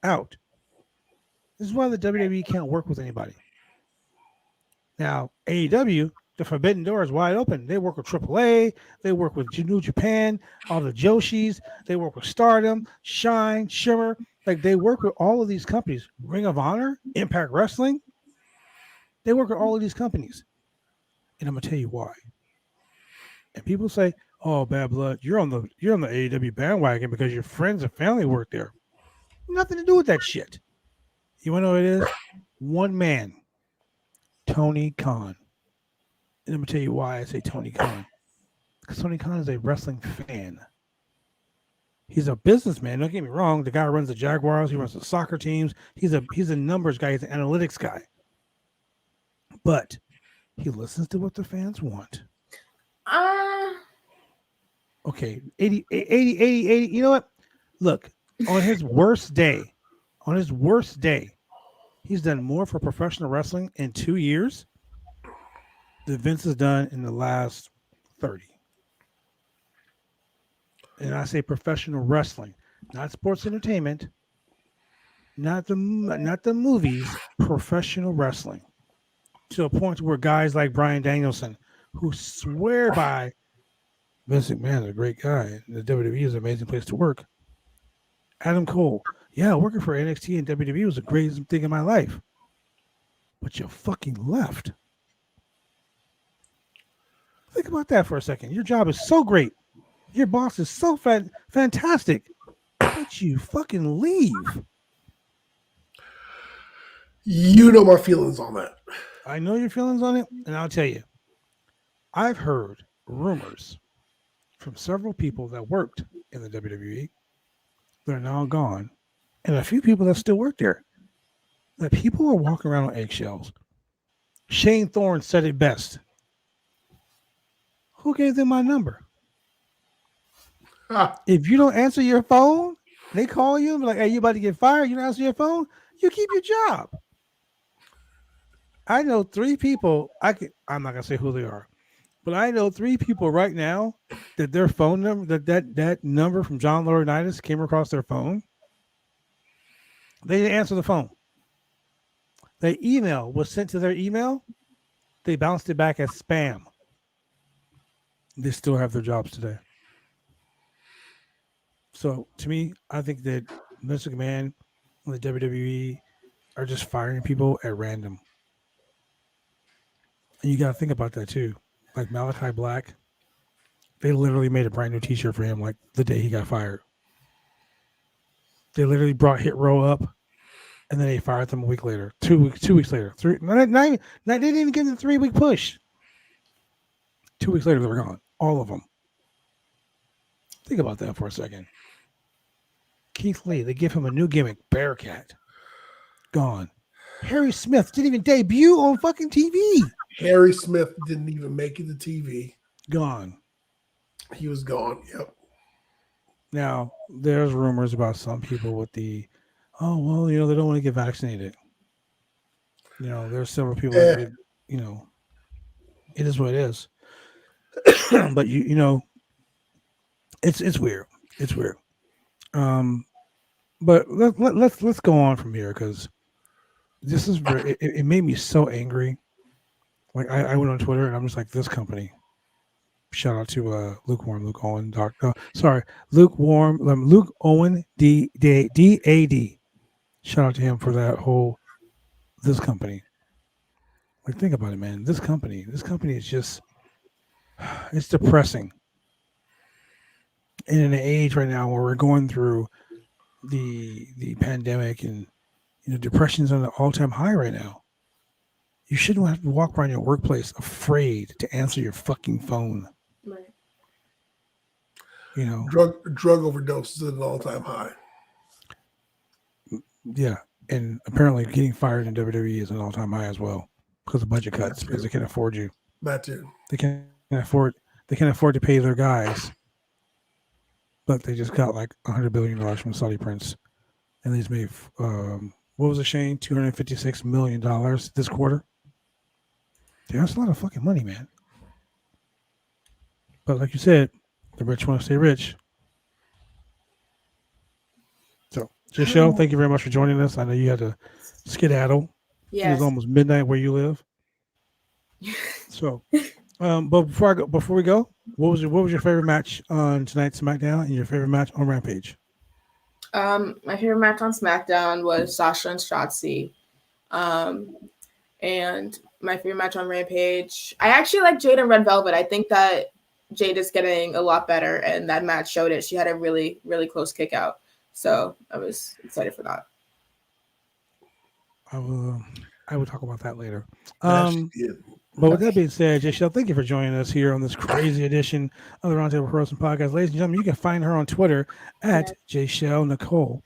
out. This is why the WWE can't work with anybody. Now, AEW, the forbidden door is wide open. They work with AAA, they work with New Japan, all the Joshis, they work with Stardom, Shine, Shimmer. Like they work with all of these companies. Ring of Honor, Impact Wrestling. They work with all of these companies. And I'm gonna tell you why. And people say, "Oh, bad blood, you're on the AEW bandwagon because your friends and family work there." Nothing to do with that shit. You want to know what it is? One man, Tony Khan. And I'm going to tell you why I say Tony Khan. Because Tony Khan is a wrestling fan. He's a businessman. Don't get me wrong. The guy runs the Jaguars. He runs the soccer teams. He's a numbers guy. He's an analytics guy. But he listens to what the fans want. Okay. 80. You know what? Look, on his worst day, he's done more for professional wrestling in 2 years than Vince has done in the last 30. And I say professional wrestling, not sports entertainment, not the movies, professional wrestling. To a point where guys like Bryan Danielson, who swear by Vince McMahon is a great guy, the WWE is an amazing place to work. Adam Cole, yeah, working for NXT and WWE was the greatest thing in my life. But you fucking left. Think about that for a second. Your job is so great. Your boss is so fantastic. But you fucking leave. You know my feelings on that. I know your feelings on it, and I'll tell you. I've heard rumors from several people that worked in the WWE that are now gone, and a few people that still work there, that people are walking around on eggshells. Shane Thorne said it best. Who gave them my number? If you don't answer your phone, they call you and be like, "Hey, you about to get fired? You don't answer your phone? You keep your job." I know 3 people. I'm not gonna say who they are, but I know 3 people right now that their phone number, that number from John Laurinaitis came across their phone. They didn't answer the phone. The email was sent to their email. They bounced it back as spam. They still have their jobs today. So to me, I think that Vince McMahon and the WWE are just firing people at random. And you got to think about that too. Like Malachi Black, they literally made a brand new T-shirt for him like the day he got fired. They literally brought Hit Row up, and then they fired them a week later, 2 weeks later. They didn't even give them the 3-week push. 2 weeks later, they were gone. All of them. Think about that for a second. Keith Lee, they give him a new gimmick, Bearcat. Gone. Harry Smith didn't even debut on fucking TV. Harry Smith didn't even make it to TV. Gone. He was gone. Yep. Now, there's rumors about some people with the, oh, well, they don't want to get vaccinated. There's several people that, it is what it is. But, it's weird. It's weird. But let's go on from here because this is very, it made me so angry. Like I went on Twitter and I'm just like, this company. Shout out to Luke Owen, Luke Owen DAD. Shout out to him for that whole this company. Like think about it, man. This company is just it's depressing. And in an age right now where we're going through the pandemic and depression's on an all-time high right now. You shouldn't have to walk around your workplace afraid to answer your fucking phone. Right. Drug overdoses at an all-time high. Yeah, and apparently getting fired in WWE is an all-time high as well because of budget cuts because they can't afford you. That too. They can't afford to pay their guys, but they just got like $100 billion from Saudi Prince. and he's made what was it, Shane? $256 million this quarter. Dude, that's a lot of fucking money, man. But like you said, the rich want to stay rich. So, Giselle, thank you very much for joining us. I know you had to skedaddle. It was Yes. almost midnight where you live. So, but before we go, what was your favorite match on tonight's SmackDown and your favorite match on Rampage? My favorite match on SmackDown was Sasha and Shotsy. And my favorite match on Rampage, I actually like Jade and Red Velvet. I think that Jade is getting a lot better, and that match showed it. She had a really, really close kick out. So I was excited for that. I will talk about that later. Yes, she did. But with that being said, Giselle, thank you for joining us here on this crazy edition of the Roundtable Pro Wrestling Podcast. Ladies and gentlemen, you can find her on Twitter at Giselle Nicole.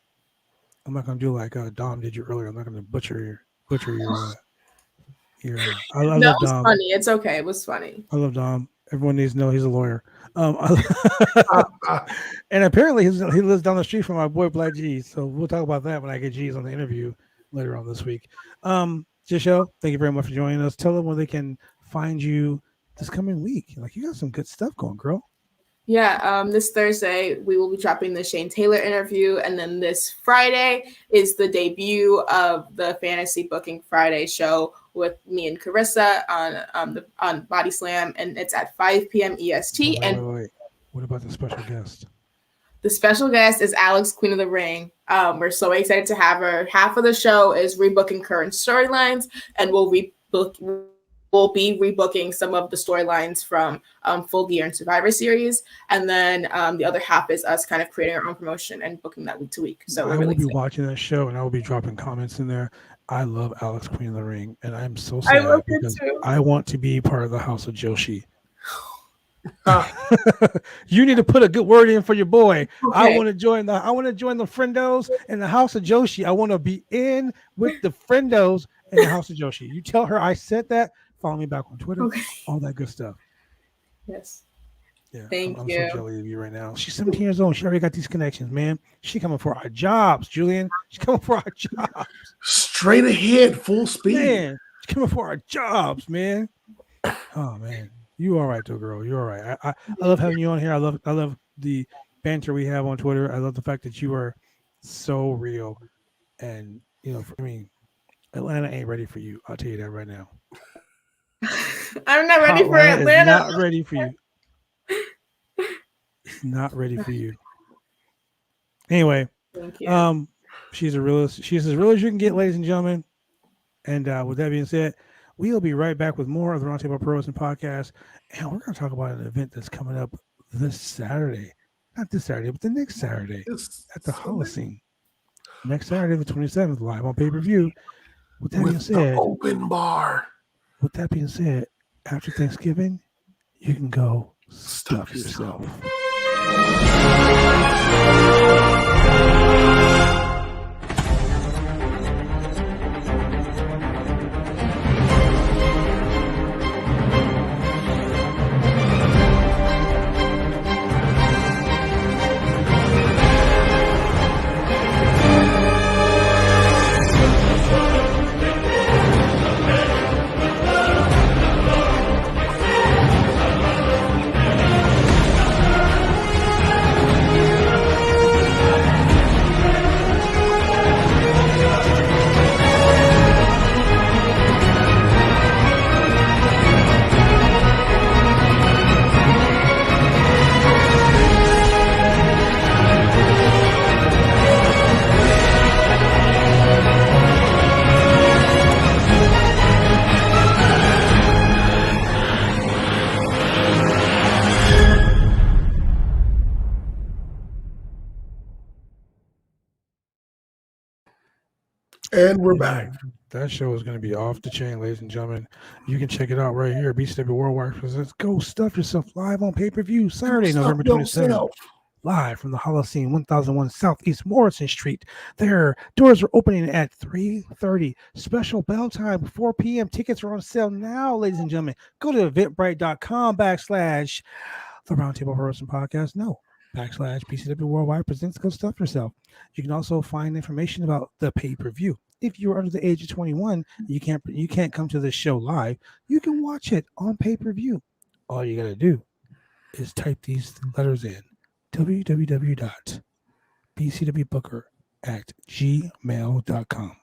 I'm not going to do like Dom did you earlier. I'm not going to butcher your. I No, love it was Dom. funny. It's okay. It was funny. I love Dom. Everyone needs to know he's a lawyer. And apparently he lives down the street from my boy Black G. So we'll talk about that when I get G's on the interview later on this week. Giselle, thank you very much for joining us. Tell them where they can find you this coming week. Like, you got some good stuff going, girl. Yeah, this Thursday we will be dropping the Shane Taylor interview, and then this Friday is the debut of the Fantasy Booking Friday show with me and Carissa on Body Slam, and it's at 5 p.m. EST. Wait. What about the special guest? The special guest is Alex, Queen of the Ring. We're so excited to have her. Half of the show is rebooking current storylines, and we'll be rebooking some of the storylines from Full Gear and Survivor Series. And then the other half is us kind of creating our own promotion and booking that week to week. So I will be watching that show, and I will be dropping comments in there. I love Alex, Queen of the Ring, and I'm so sad because I want to be part of the House of Joshi. You need to put a good word in for your boy. Okay. I want to join the friendos in the House of Joshi. I want to be in with the friendos in the House of Joshi. You tell her I said that. Follow me back on Twitter. Okay. All that good stuff. Yes. Yeah. I'm so jelly of you right now. She's 17 years old. She already got these connections, man. She coming for our jobs, Julian. She's coming for our jobs. Straight ahead, full speed. Man, she's coming for our jobs, man. Oh man. You all right, though, girl. You're all right. I love having you on here. I love the banter we have on Twitter. I love the fact that you are so real. And, Atlanta ain't ready for you. I'll tell you that right now. I'm not ready for Atlanta. Not ready for you. It's not ready for you. Anyway, thank you. She's as real as you can get, ladies and gentlemen. And with that being said, we'll be right back with more of the Roundtable Pro Wrestling Podcast, and we're going to talk about an event that's coming up this Saturday. Not this Saturday, but the next Saturday at the Holocene. Next Saturday, the 27th, live on pay-per-view. With that being said, open bar. With that being said, after Thanksgiving, you can go stuff yourself. And we're back. That show is going to be off the chain, ladies and gentlemen. You can check it out right here. BCW Worldwide presents Go Stuff Yourself live on pay-per-view Saturday, November 27th. Live from the Holocene, 1001 Southeast Morrison Street. Their doors are opening at 3:30. Special bell time, 4 p.m. Tickets are on sale now, ladies and gentlemen. Go to eventbrite.com/the Roundtable Pro Wrestling Podcast. No, /PCW Worldwide presents Go Stuff Yourself. You can also find information about the pay-per-view. If you're under the age of 21, you can't come to this show live. You can watch it on pay-per-view. All you gotta do is type these letters in: www.bcwbooker@gmail.com.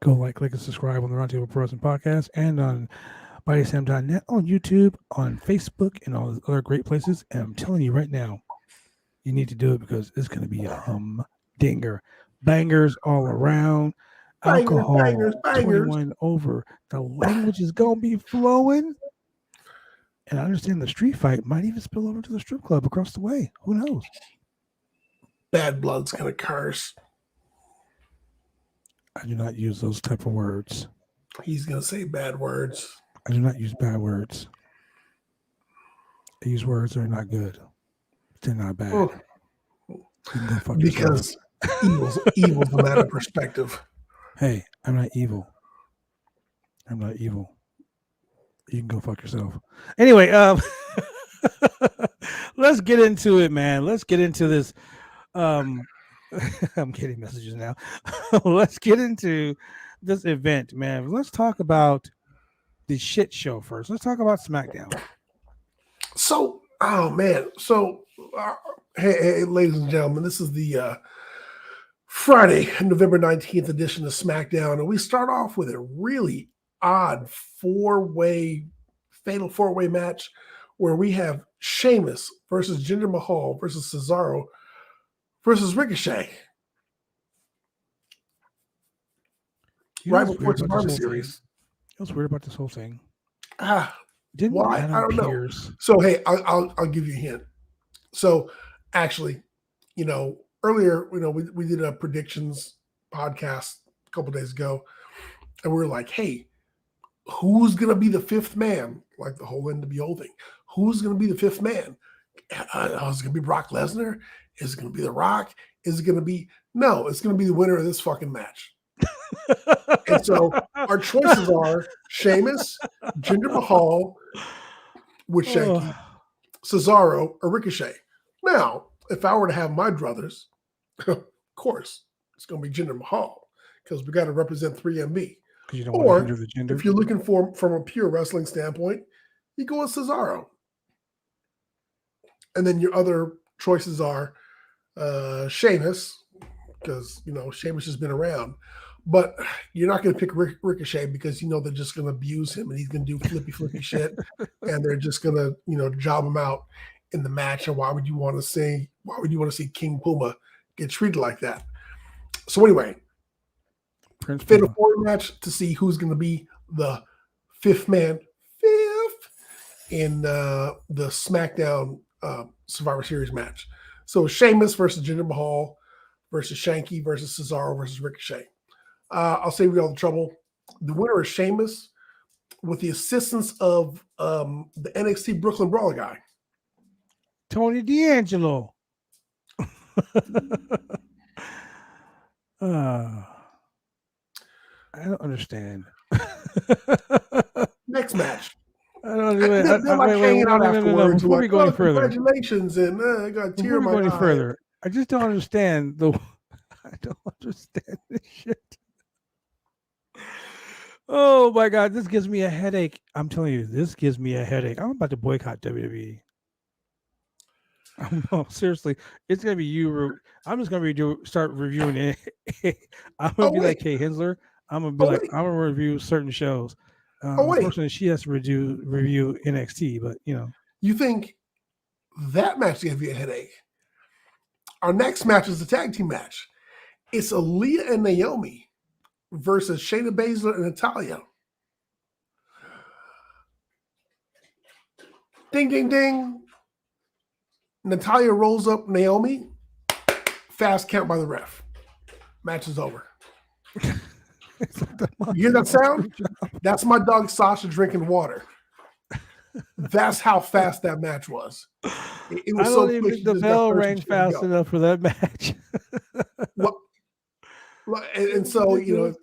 Go like, click, and subscribe on the Roundtable Pro Wrestling Podcast and on BodySlam.net, on YouTube, on Facebook, and all those other great places. And I'm telling you right now, you need to do it because it's going to be a humdinger. Bangers all around. Alcohol, bangers. 21 over. The language is going to be flowing. And I understand the street fight might even spill over to the strip club across the way. Who knows? Bad Blood's going to curse. I do not use those type of words. He's going to say bad words. I do not use bad words. I use words that are not good. They're not bad. Oh. You can go fuck Because evil's a matter of perspective. Hey, I'm not evil. I'm not evil. You can go fuck yourself. Anyway, let's get into it, man. Let's get into this. I'm getting messages now. Let's get into this event, man. Let's talk about the shit show first. Let's talk about SmackDown. So, oh man. So, hey, ladies and gentlemen, this is the Friday, November 19th edition of SmackDown. And we start off with a really odd fatal four-way match where we have Sheamus versus Jinder Mahal versus Cesaro versus Ricochet. Right before Survivor Series. I was weird about this whole thing. Didn't why? I don't know. So, hey, I'll give you a hint. So, actually, earlier, we did a predictions podcast a couple days ago, and we were like, hey, who's going to be the fifth man? Like the whole NWO thing. Who's going to be the fifth man? Is it going to be Brock Lesnar? Is it going to be The Rock? Is it going to be... No, it's going to be the winner of this fucking match. And so our choices are Sheamus, Jinder Mahal with Shanky, Cesaro, or Ricochet. Now, if I were to have my druthers, of course, it's going to be Jinder Mahal because we got to represent 3MB. You don't want to hinder the gender. If you're looking for from a pure wrestling standpoint, you go with Cesaro. And then your other choices are Sheamus, because Sheamus has been around. But you're not going to pick Ricochet because they're just going to abuse him and he's going to do flippy shit, and they're just going to job him out in the match. And why would you want to see King Puma get treated like that? So anyway, fatal four match to see who's going to be the fifth man in the SmackDown Survivor Series match. So Sheamus versus Jinder Mahal versus Shanky versus Cesaro versus Ricochet. I'll save you all the trouble. The winner is Sheamus with the assistance of the NXT Brooklyn Brawler guy. Tony D'Angelo. I don't understand. Next match. I don't know. They're like hanging out afterwards. Before we go any further. Congratulations, and I got a tear in my eye. Further, I just don't understand I don't understand this shit. Oh my God, this gives me a headache. I'm telling you, this gives me a headache. I'm about to boycott WWE. No, seriously, it's gonna be you. I'm just gonna start reviewing it. I'm gonna be like Kay Hensler. I'm gonna be I'm gonna review certain shows. Unfortunately, she has to review NXT, but You think that match gave you a headache? Our next match is the tag team match. It's Aaliyah and Naomi versus Shayna Baszler and Natalya. Ding, ding, ding. Natalya rolls up Naomi. Fast count by the ref. Match is over. You hear that sound? That's my dog Sasha drinking water. That's how fast that match was. It was I don't even think the bell rang fast enough for that match. And so, if you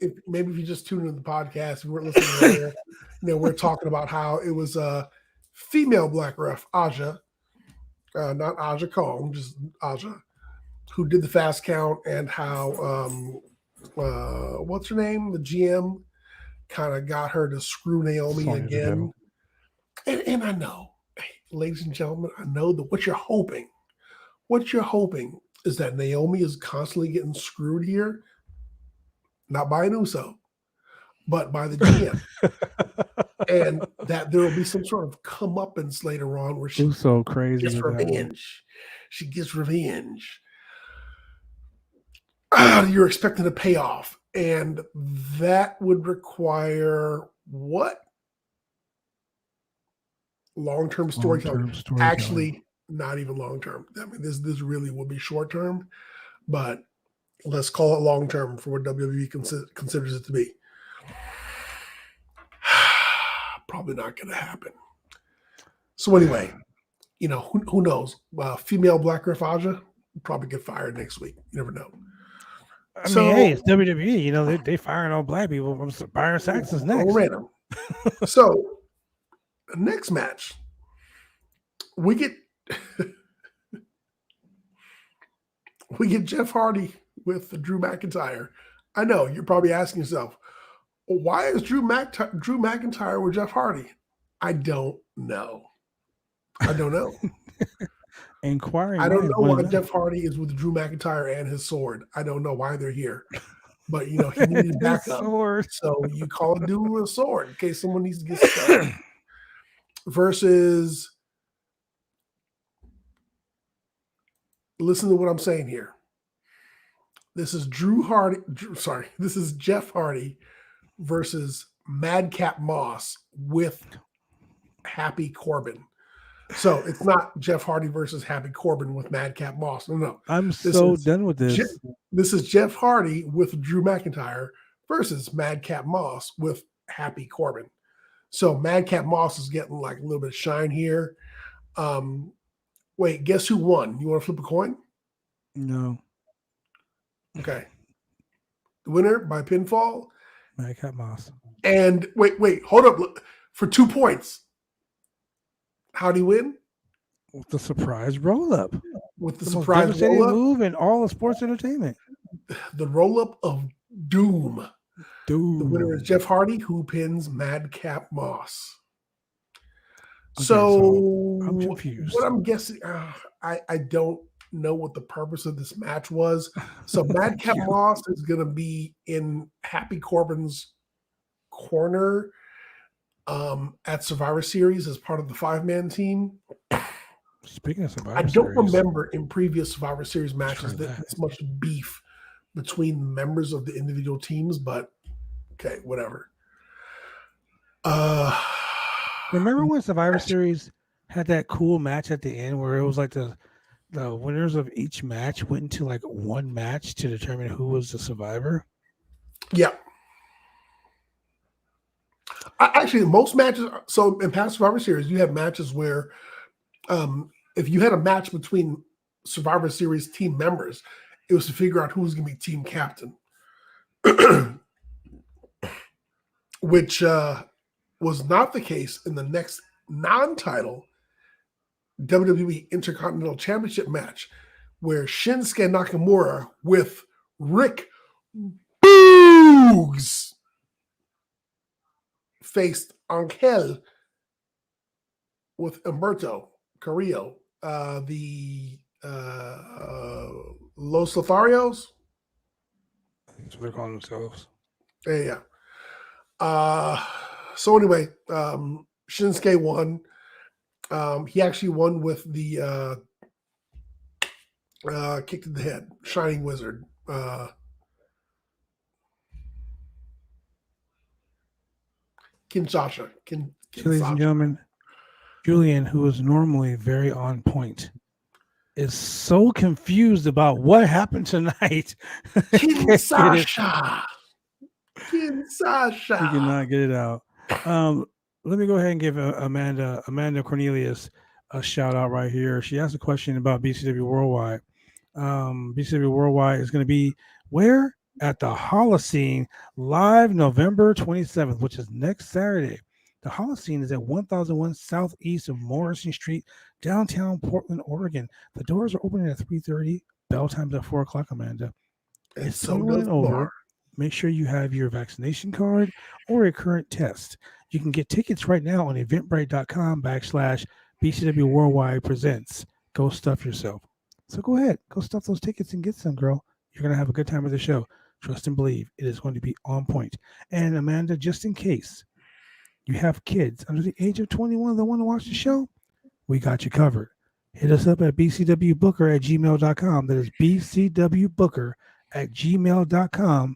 just tuned into the podcast, we weren't listening earlier, we're talking about how it was a female black ref, Aja, not Aja Kong, just Aja, who did the fast count, and how what's her name, the GM, kind of got her to screw Naomi Sonya again. And I know, ladies and gentlemen, I know that what you're hoping is that Naomi is constantly getting screwed here, not by an Uso, but by the GM. And that there will be some sort of comeuppance later on where she so crazy gets with that one. revenge. She gets revenge. You're expecting a payoff, and that would require what? Long-term storytelling. Long-term storytelling. Actually, not even long-term. I mean, this really would be short-term, but let's call it long-term for what WWE considers it to be. Probably not going to happen. So anyway, who knows? Female Black Ref Aja will probably get fired next week. You never know. I mean, hey, it's WWE. They firing all black people. Byron Saxon's next. Random. So next match, we get Jeff Hardy with Drew McIntyre. I know you're probably asking yourself, why is Drew McIntyre with Jeff Hardy? I don't know. Inquiring. I don't know why Jeff Hardy is with Drew McIntyre and his sword. I don't know why they're here. But, he needed backup. So you call a dude with a sword in case someone needs to get stuck. Versus, listen to what I'm saying here. This is this is Jeff Hardy versus Madcap Moss with Happy Corbin. So it's not Jeff Hardy versus Happy Corbin with Madcap Moss. No. I'm so done with this. This is Jeff Hardy with Drew McIntyre versus Madcap Moss with Happy Corbin. So Madcap Moss is getting like a little bit of shine here. Wait, guess who won? You want to flip a coin? No. Okay. The winner by pinfall? Madcap Moss. And wait, hold up. Look, for 2 points. How'd he win? With the surprise roll-up. With the surprise roll-up move in all of sports entertainment. The roll-up of doom. The Dude. winner is Jeff Hardy, who pins Madcap Moss. Okay, so I'm confused. What I'm guessing, I don't know what the purpose of this match was. So Madcap Moss is going to be in Happy Corbin's corner at Survivor Series as part of the 5-man team. Speaking of Survivor I don't Series, remember in previous Survivor Series matches that this much beef between members of the individual teams, but okay, whatever. remember when Survivor Series had that cool match at the end where it was like the winners of each match went into like one match to determine who was the survivor? Yeah. Actually, most matches, so in past Survivor Series, you have matches where if you had a match between Survivor Series team members, it was to figure out who was going to be team captain, which was not the case in the next non-title WWE Intercontinental Championship match, where Shinsuke Nakamura with Rick Boogs faced Angel with Humberto Carrillo, the Los Lotharios. That's what they're calling themselves. Yeah. So anyway, Shinsuke won. He actually won with the kick to the head, Shining Wizard. Kinshasa. Ladies and gentlemen, Julian, who is normally very on point, is so confused about what happened tonight. Kinshasa. He cannot get it out. Let me go ahead and give Amanda Cornelius a shout out right here. She asked a question about BCW Worldwide. BCW Worldwide is going to be where? At the Holocene live November 27th, which is next Saturday. The Holocene is at 1001 Southeast of Morrison Street, downtown Portland, Oregon. The doors are opening at 3:30. Bell time's at 4 o'clock, Amanda. And It's so 21 does and over. Bar. Make sure you have your vaccination card or a current test. You can get tickets right now on eventbrite.com/BCW Worldwide Presents. Go stuff yourself. So go ahead, go stuff those tickets and get some, girl. You're going to have a good time at the show. Trust and believe it is going to be on point. And Amanda, just in case you have kids under the age of 21 that want to watch the show, we got you covered. Hit us up at bcwbooker@gmail.com. That is bcwbooker@gmail.com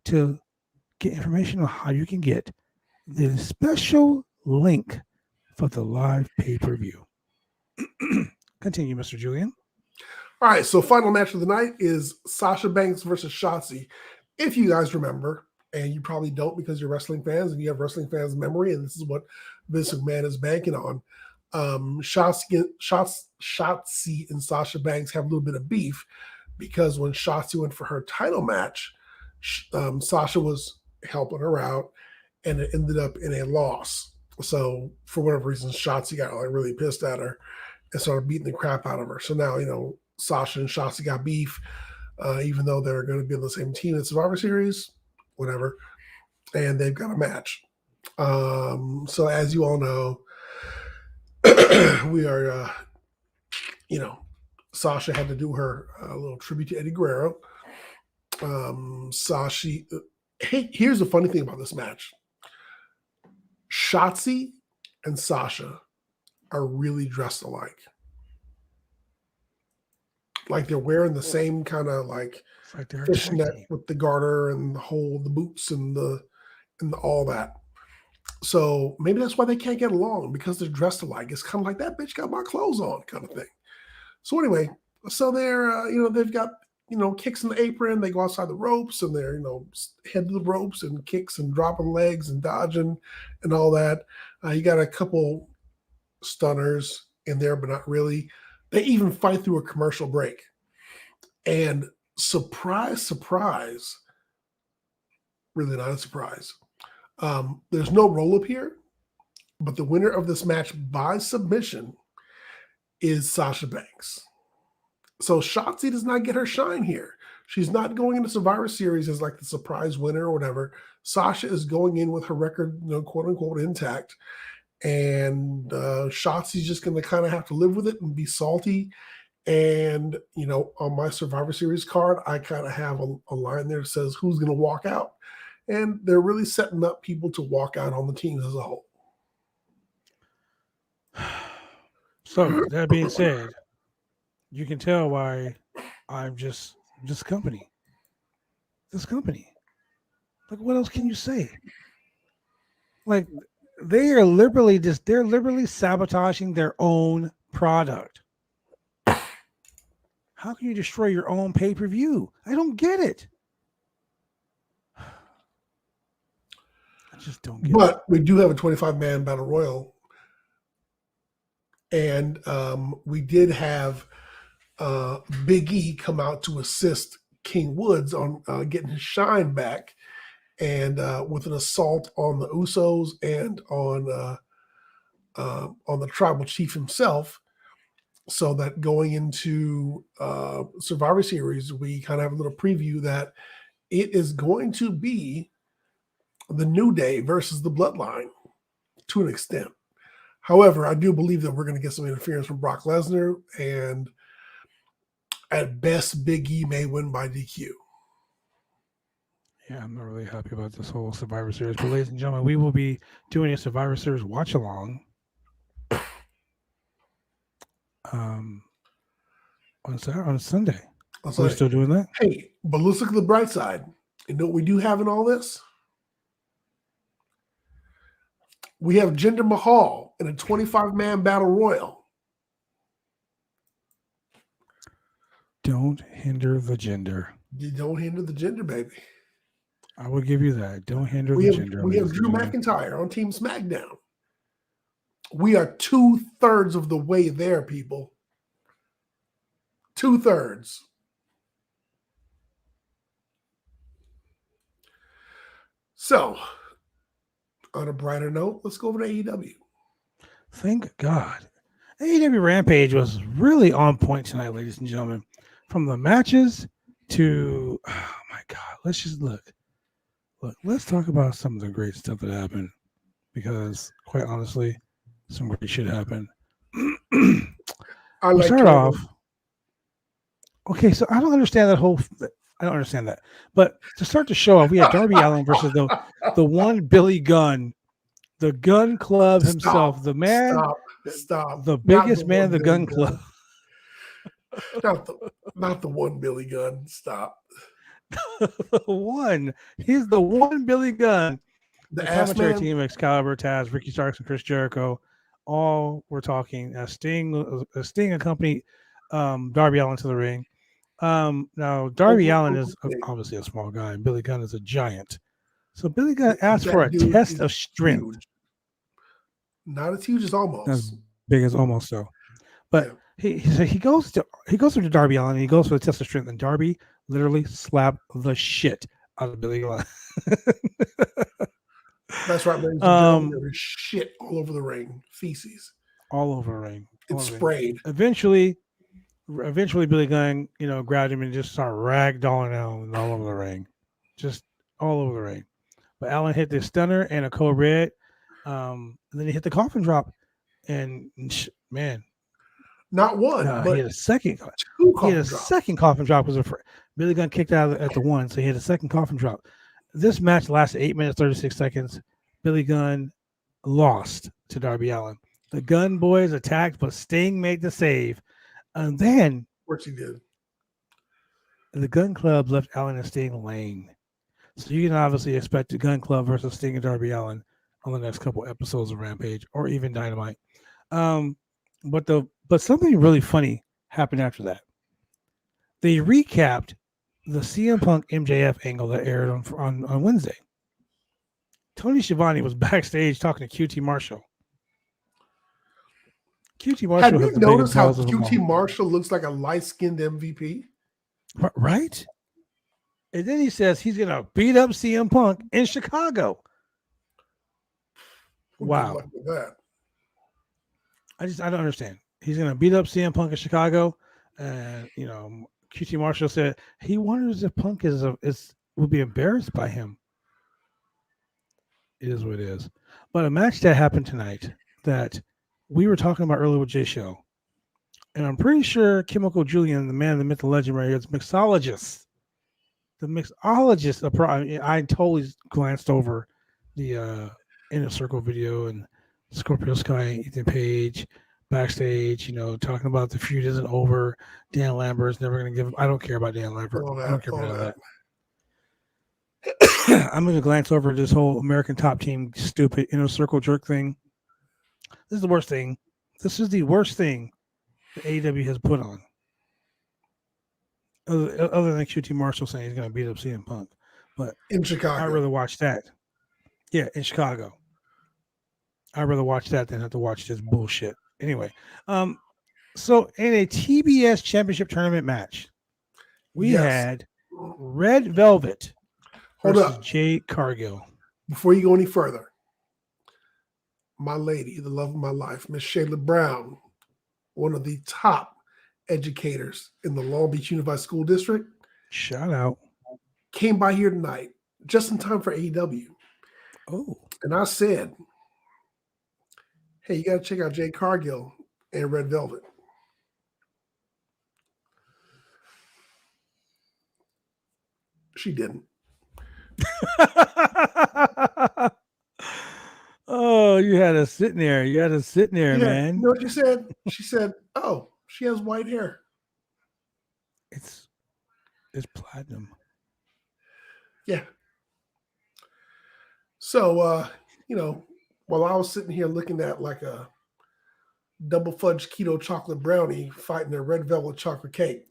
to get information on how you can get the special link for the live pay-per-view. Continue, Mr. Julian. All right, so final match of the night is Sasha Banks versus Shotsy. If you guys remember, and you probably don't because you're wrestling fans and you have wrestling fans' memory, and this is what Vince McMahon is banking on. Shotzi and Sasha Banks have a little bit of beef because when Shotzi went for her title match, Sasha was helping her out, and it ended up in a loss. So for whatever reason, Shotzi got like really pissed at her and started beating the crap out of her. So now, Sasha and Shotzi got beef, even though they're going to be on the same team in Survivor Series, whatever, and they've got a match. So as you all know, we are, Sasha had to do her little tribute to Eddie Guerrero. Hey, here's the funny thing about this match. Shotzi and Sasha are really dressed alike. Like they're wearing the same kind of like fishnet with the garter and the boots and all that. So maybe that's why they can't get along, because they're dressed alike. It's kind of like that bitch got my clothes on kind of thing. So anyway, so they're they've got kicks in the apron. They go outside the ropes and they're head to the ropes and kicks and dropping legs and dodging and all that. You got a couple stunners in there, but not really. They even fight through a commercial break. And surprise, surprise, really not a surprise. There's no roll-up here, but the winner of this match by submission is Sasha Banks. So Shotzi does not get her shine here. She's not going into Survivor Series as like the surprise winner or whatever. Sasha is going in with her record, quote unquote, intact. And Shotzi's just going to kind of have to live with it and be salty. And, on my Survivor Series card, I kind of have a line there that says who's going to walk out. And they're really setting up people to walk out on the teams as a whole. So that being said, you can tell why I'm just this company. Like, what else can you say? Like, they're liberally sabotaging their own product. How can you destroy your own pay-per-view? I don't get it. I just don't get it. But we do have a 25-man battle royal. And we did have Big E come out to assist King Woods on getting his shine back, and with an assault on the Usos and on the tribal chief himself. So that going into Survivor Series, we kind of have a little preview that it is going to be the New Day versus the Bloodline to an extent. However, I do believe that we're going to get some interference from Brock Lesnar, and at best, Big E may win by DQ. Yeah, I'm not really happy about this whole Survivor Series. But ladies and gentlemen, we will be doing a Survivor Series watch-along on Sunday. We're still doing that? Hey, but let's look at the bright side. You know what we do have in all this? We have Jinder Mahal in a 25-man battle royal. Don't hinder the gender. You don't hinder the gender, baby. I will give you that. Don't hinder the gender. We have Drew McIntyre on Team SmackDown. We are 2/3 of the way there, people. 2/3. So, on a brighter note, let's go over to AEW. Thank God. AEW Rampage was really on point tonight, ladies and gentlemen. From the matches to, oh my God, let's just look. Let's talk about some of the great stuff that happened because, quite honestly, some great shit happened. I We'll like start Turner. off. Okay, so I don't understand that whole. I don't understand that. But to start the show off, we had Darby Allin versus the one Billy Gunn, the Gun Club himself, the man, Stop. the Not biggest the man, one the Billy Gun Club. not the one Billy Gunn. Stop. The one. He's the one Billy Gunn. The The ass commentary man. team, Excalibur, Taz, Ricky Starks, and Chris Jericho, all were talking. Sting accompanied Darby Allin to the ring. Now Darby Allin is obviously a small guy, and Billy Gunn is a giant. So Billy Gunn asked for a test of strength. Huge. Not as huge as Almost. As big as Almost though. But he goes to Darby Allin and he goes for the test of strength, and Darby literally slapped the shit out of Billy Gunn. That's right, ladies and gentlemen. There is shit all over the ring, feces all over the ring. It's sprayed. Eventually, Billy Gunn, grabbed him and just started ragdolling Allen all over the ring, just all over the ring. But Allen hit the stunner and a code red, and then he hit the coffin drop, and man. Not one, but he had a second. Second coffin drop. Billy Gunn kicked out at the one, so he had a second coffin drop. This match lasted 8 minutes 36 seconds. Billy Gunn lost to Darby Allin. The Gunn boys attacked, but Sting made the save, and then what he did. The Gun Club left Allin and Sting laying. So you can obviously expect the Gun Club versus Sting and Darby Allin on the next couple episodes of Rampage or even Dynamite. But something really funny happened after that. They recapped the CM Punk MJF angle that aired on Wednesday. Tony Schiavone was backstage talking to QT Marshall. QT Marshall. Have you noticed how QT Marshall looks like a light-skinned MVP? Right? And then he says he's going to beat up CM Punk in Chicago. Wow. Good luck with that. I don't understand. He's going to beat up CM Punk in Chicago. And, QT Marshall said he wonders if Punk would be embarrassed by him. It is what it is. But a match that happened tonight that we were talking about earlier with Jay Show. And I'm pretty sure Chemical Julian, the man, the myth, the legend right here, is Mixologist. The Mixologist, I totally glanced over the Inner Circle video and Scorpio Sky and Ethan Page backstage, talking about the feud isn't over. Dan Lambert's never going to give him. I don't care about Dan Lambert. I don't care about that. I'm going to glance over this whole American Top Team stupid Inner Circle jerk thing. This is the worst thing. This is the worst thing that AEW has put on. Other than QT Marshall saying he's going to beat up CM Punk. But in Chicago. I'd rather watch that. Yeah, in Chicago. I'd rather watch that than have to watch this bullshit. Anyway, so in a TBS Championship Tournament match, we had Red Velvet versus Jade Cargill. Before you go any further, my lady, the love of my life, Miss Shayla Brown, one of the top educators in the Long Beach Unified School District. Shout out. Came by here tonight, just in time for AEW. Oh. And I said, hey, you got to check out Jade Cargill and Red Velvet. She didn't. Oh, you had us sitting there. Man. You know what she said? She said, oh, she has white hair. It's platinum. Yeah. So, while I was sitting here looking at like a double fudge keto chocolate brownie fighting a red velvet chocolate cake.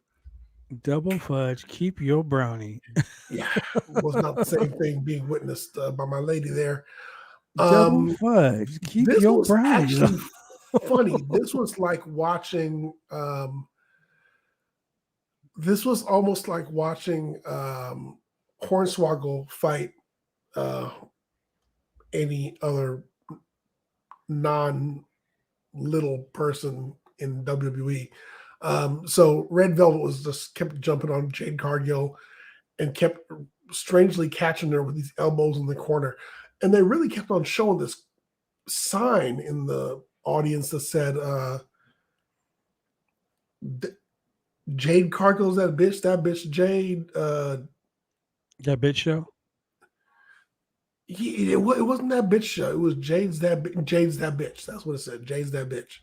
Double fudge, keep your brownie. Yeah, was not the same thing being witnessed by my lady there. Double fudge, keep your brownie. Funny. This was like watching. This was almost like watching Hornswoggle fight any other non little person in WWE. So Red Velvet was just kept jumping on Jade Cargill and kept strangely catching her with these elbows in the corner. And they really kept on showing this sign in the audience that said, Jade Cargill's that bitch Jade. That bitch show? It wasn't that bitch show. It was Jade's that bitch. That's what it said. Jade's that bitch.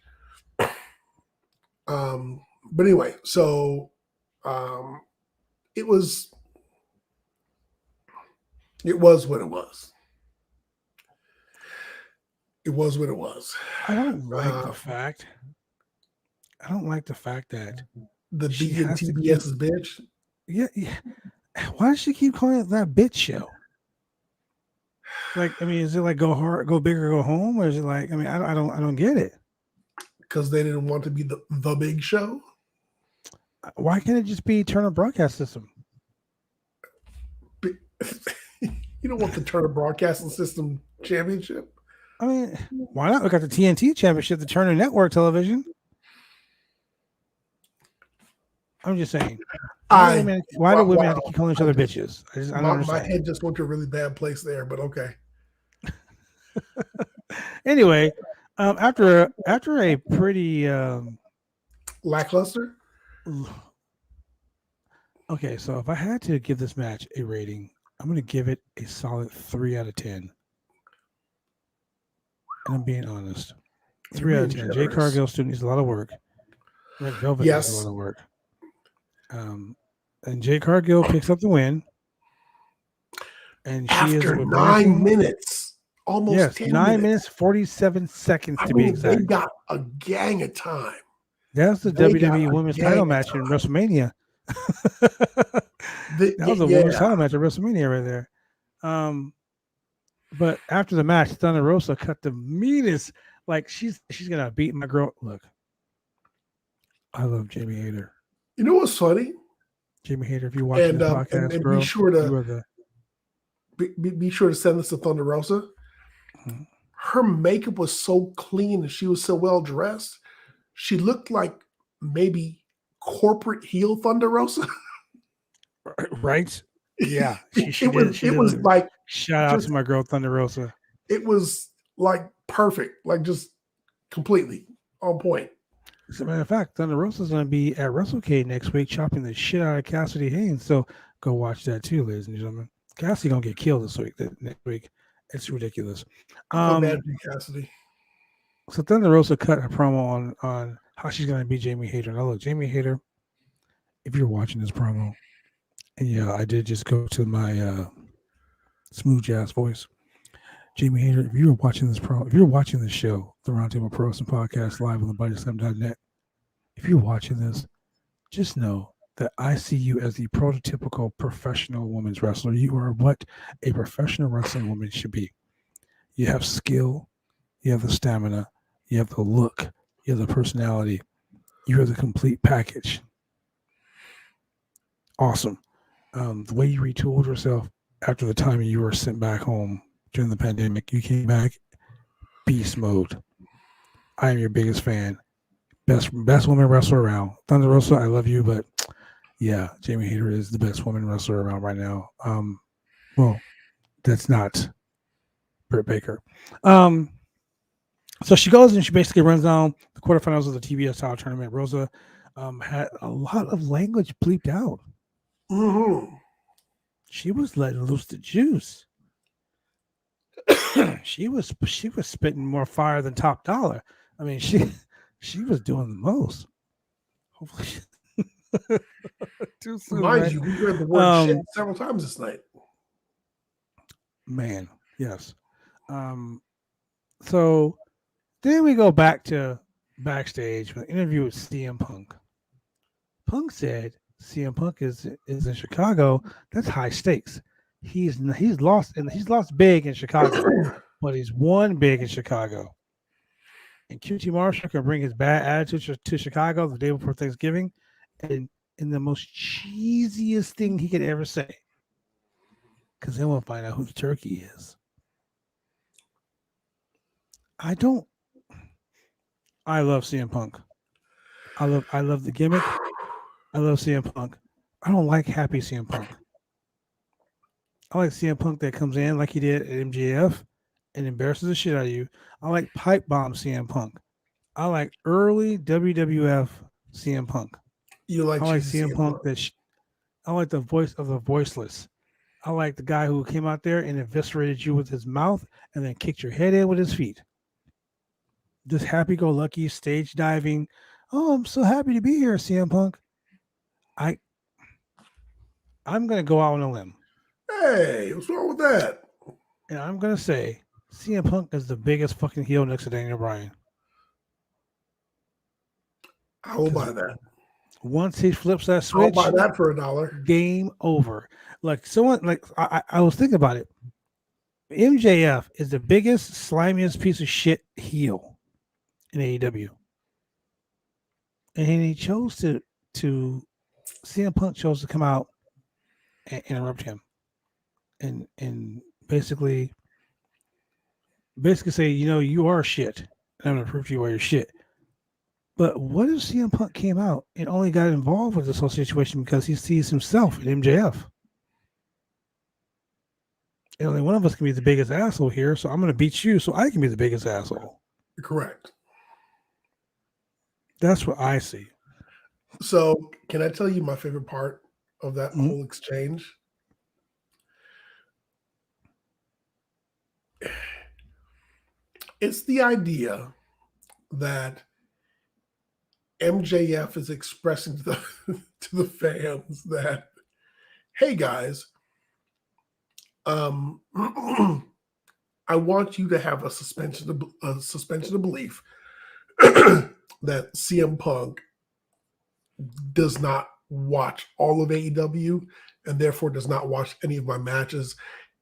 But anyway, so it was what it was. It was what it was. I don't like the fact. I don't like the fact that the she D and has to TBS's bitch. Yeah. Why does she keep calling it that bitch show? Like, I mean, is it like go hard, go big, or go home, or is it like? I mean, I don't get it. Because they didn't want to be the big show. Why can't it just be Turner Broadcast System? You don't want the Turner Broadcasting System championship? I mean, why not? We got the TNT championship, the Turner Network Television. I'm just saying. Why do women have to keep calling each other bitches? I don't understand. My head just went to a really bad place there, but okay. Anyway, after a pretty lackluster. Okay, so if I had to give this match a rating, I'm going to give it a solid 3 out of 10. And I'm being honest. 3 out of 10. Jade Cargill still needs a lot of work. Red Velvet needs a lot of work. And Jade Cargill picks up the win. And she after is 9 minutes, almost 10 9 minutes 47 seconds to be exact. They got a gang of time. That's the WWE Women's Title match in WrestleMania. That was a women's title match at WrestleMania right there. But after the match, Thunder Rosa cut the meanest. Like she's gonna beat my girl. Look, I love Jamie Hayter. You know what's funny? Jamie Hayter, if you're watching the podcast, and girl, be sure to send this to Thunder Rosa. Mm-hmm. Her makeup was so clean and she was so well dressed. She looked like maybe corporate heel Thunder Rosa. Right? Yeah. It was like shout out to my girl Thunder Rosa. It was like perfect, like just completely on point. As a matter of fact, Thunder Rosa is going to be at WrestleCade next week chopping the shit out of Cassidy Haynes. So go watch that too, ladies and gentlemen. Cassidy going to get killed next week. It's ridiculous. Cassidy. So Thunder Rosa cut a promo on how she's going to beat Jamie Hayter. Now look, Jamie Hayter, if you're watching this promo, and yeah, I did just go to my smooth jazz voice. Jamie Hayter, if you're watching this promo, if you're watching this show, the Roundtable Pro Wrestling Podcast live on the BuddySlam.net, if you're watching this, just know that I see you as the prototypical professional women's wrestler. You are what a professional wrestling woman should be. You have skill, you have the stamina, you have the look, you have the personality. You are the complete package. Awesome. The way you retooled yourself after the time you were sent back home during the pandemic, you came back beast mode. I am your biggest fan. Best woman wrestler around. Thunder Rosa, I love you, but yeah, Jamie Hayter is the best woman wrestler around right now. Well, that's not Britt Baker. So she goes and she basically runs down the quarterfinals of the TBS title tournament. Rosa had a lot of language bleeped out. Mm-hmm. She was letting loose the juice. she was spitting more fire than Top Dollar. I mean, she was doing the most. Hopefully, too soon. Mind right? you, we heard the word shit several times this night. Man, yes. So then we go back to backstage with an interview with CM Punk. Punk said CM Punk is in Chicago. That's high stakes. He's lost big in Chicago, but he's won big in Chicago. And QT Marshall can bring his bad attitude to Chicago the day before Thanksgiving, and in the most cheesiest thing he could ever say, because then we'll find out who the turkey is. I don't I love CM Punk. I love the gimmick. I love CM Punk. I don't like happy CM Punk. I like CM Punk that comes in like he did at MJF and embarrasses the shit out of you. I like pipe bomb CM Punk. I like early WWF CM Punk. You like I like CM Punk I like the voice of the voiceless. I like the guy who came out there and eviscerated you with his mouth and then kicked your head in with his feet. This happy-go-lucky stage diving. Oh, I'm so happy to be here, CM Punk. I'm going to go out on a limb. Hey, what's wrong with that? And I'm going to say CM Punk is the biggest fucking heel next to Daniel Bryan. I will buy that. Once he flips that switch, I'll buy that for $1. Game over. Like someone, like I was thinking about it. MJF is the biggest, slimiest piece of shit heel in AEW, and he chose to CM Punk chose to come out and interrupt him, and basically say, you are shit. I'm gonna prove to you why you're shit. But what if CM Punk came out and only got involved with this whole situation because he sees himself in MJF? And only one of us can be the biggest asshole here, so I'm going to beat you so I can be the biggest asshole. Correct. That's what I see. So, can I tell you my favorite part of that whole exchange? It's the idea that MJF is expressing to the fans that, hey guys, I want you to have a suspension of belief that CM Punk does not watch all of AEW and therefore does not watch any of my matches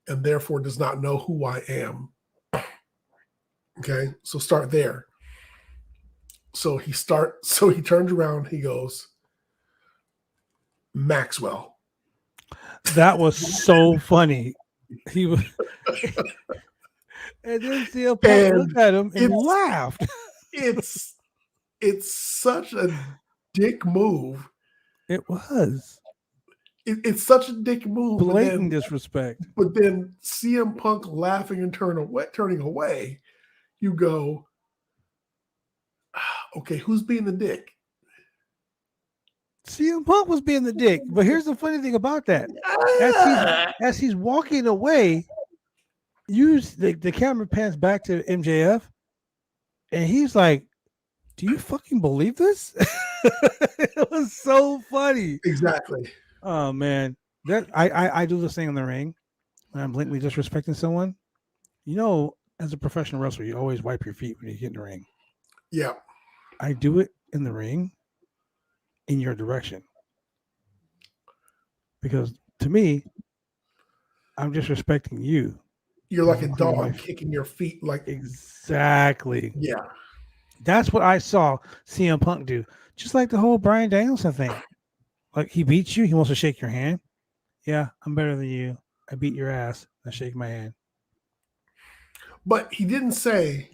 and therefore does not know who I am. Okay, so start there. So he turns around, he goes, Maxwell. That was so funny. He was, and then CM Punk looked at him and laughed. It's such a dick move. It was. It's such a dick move. Blatant disrespect. But then CM Punk laughing and turning away, you go, okay, who's being the dick? CM Punk was being the dick. But here's the funny thing about that. As he's walking away, the camera pans back to MJF, and he's like, do you fucking believe this? It was so funny. Exactly. Oh, man. That I do this thing in the ring when I'm blatantly disrespecting someone. As a professional wrestler, you always wipe your feet when you get in the ring. Yeah. I do it in the ring in your direction. Because to me, I'm disrespecting you. You're like a dog kicking your feet. Like exactly. Yeah. That's what I saw CM Punk do. Just like the whole Bryan Danielson thing. Like he beats you, he wants to shake your hand. Yeah, I'm better than you. I beat your ass. I shake my hand. But he didn't say,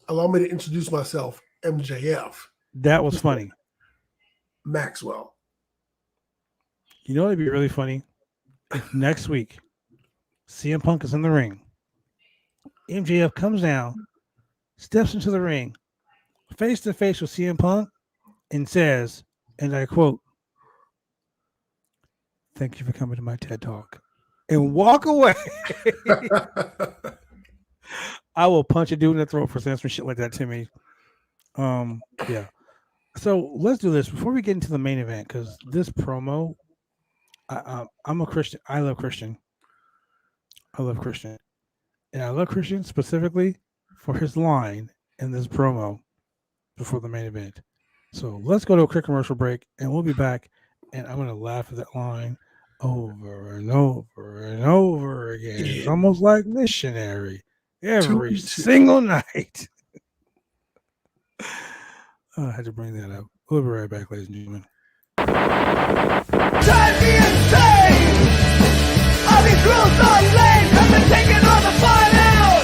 allow me to introduce myself, MJF. That was funny. Maxwell. It'd be really funny if next week CM Punk is in the ring. MJF comes down, steps into the ring, face to face with CM Punk, and says, and I quote, "Thank you for coming to my TED Talk," and walk away. I will punch a dude in the throat for saying some shit like that to me. Yeah. So let's do this before we get into the main event, because this promo, I'm a Christian. I love Christian. And I love Christian specifically for his line in this promo before the main event. So let's go to a quick commercial break, and we'll be back. And I'm going to laugh at that line over and over and over again. It's almost like missionary every single night. I had to bring that up. We'll be right back, ladies and gentlemen. Drive me insane! I'll be cruised on lanes, I've been taking all the fun out!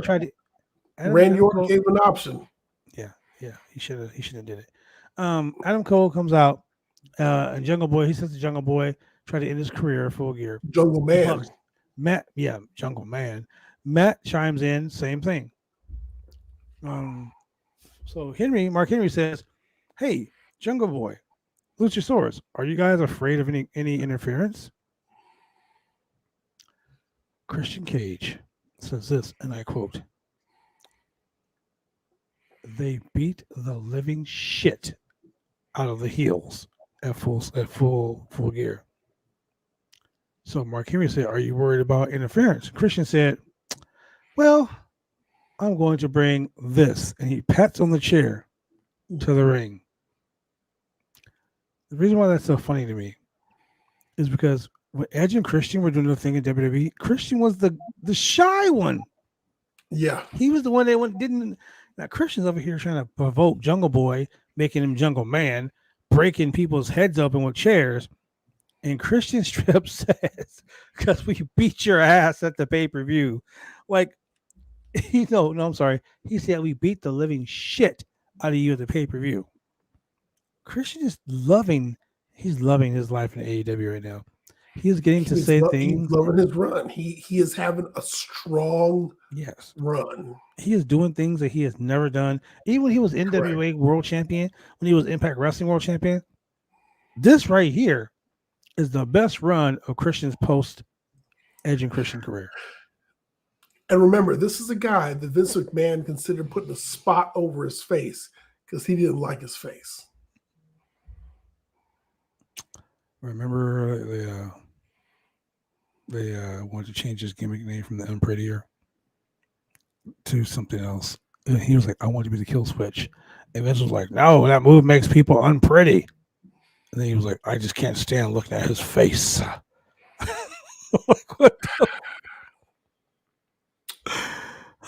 Cole tried to. Randy Orton gave an option. Yeah, he should have did it. Adam Cole comes out, and Jungle Boy. He says the Jungle Boy tried to end his career Full Gear. Jungle Man. Jungle Man. Matt chimes in, same thing. So Mark Henry says, "Hey, Jungle Boy, Luchasaurus, are you guys afraid of any interference?" Christian Cage says this, and I quote, "They beat the living shit out of the heels at full gear." So Mark Henry said, "Are you worried about interference?" Christian said, "Well, I'm going to bring this," and he pats on the chair to the ring. The reason why that's so funny to me is because when Edge and Christian were doing the thing in WWE, Christian was the shy one. Yeah, he was the one that didn't. Now Christian's over here trying to provoke Jungle Boy, making him Jungle Man, breaking people's heads open with chairs. And Christian straight up says, "Because we beat your ass at the pay-per-view." Like, I'm sorry. He said, "We beat the living shit out of you at the pay-per-view." Christian is loving his life in AEW right now. He is getting to say things. He's loving his run. He is having a strong run. He is doing things that he has never done. Even when he was NWA World Champion, when he was Impact Wrestling World Champion, this right here is the best run of Christian's post Edge and Christian career. And remember, this is a guy that Vince McMahon considered putting a spot over his face because he didn't like his face. Remember they wanted to change his gimmick name from the Unprettier to something else. And he was like, "I want to be the Kill Switch." And Vince was like, "No, that move makes people unpretty." And then he was like, "I just can't stand looking at his face." Like, what the...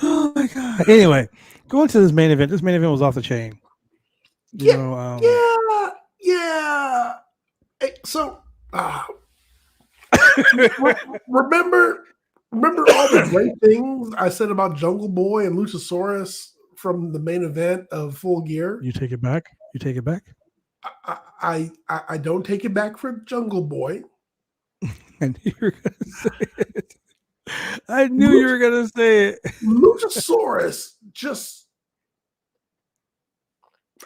Oh my god. Anyway, going to this main event. This main event was off the chain. Yeah. So remember all the great things I said about Jungle Boy and Luchasaurus from the main event of Full Gear? You take it back? I don't take it back for Jungle Boy. And you're gonna say it. I knew you were gonna say it. Luchasaurus just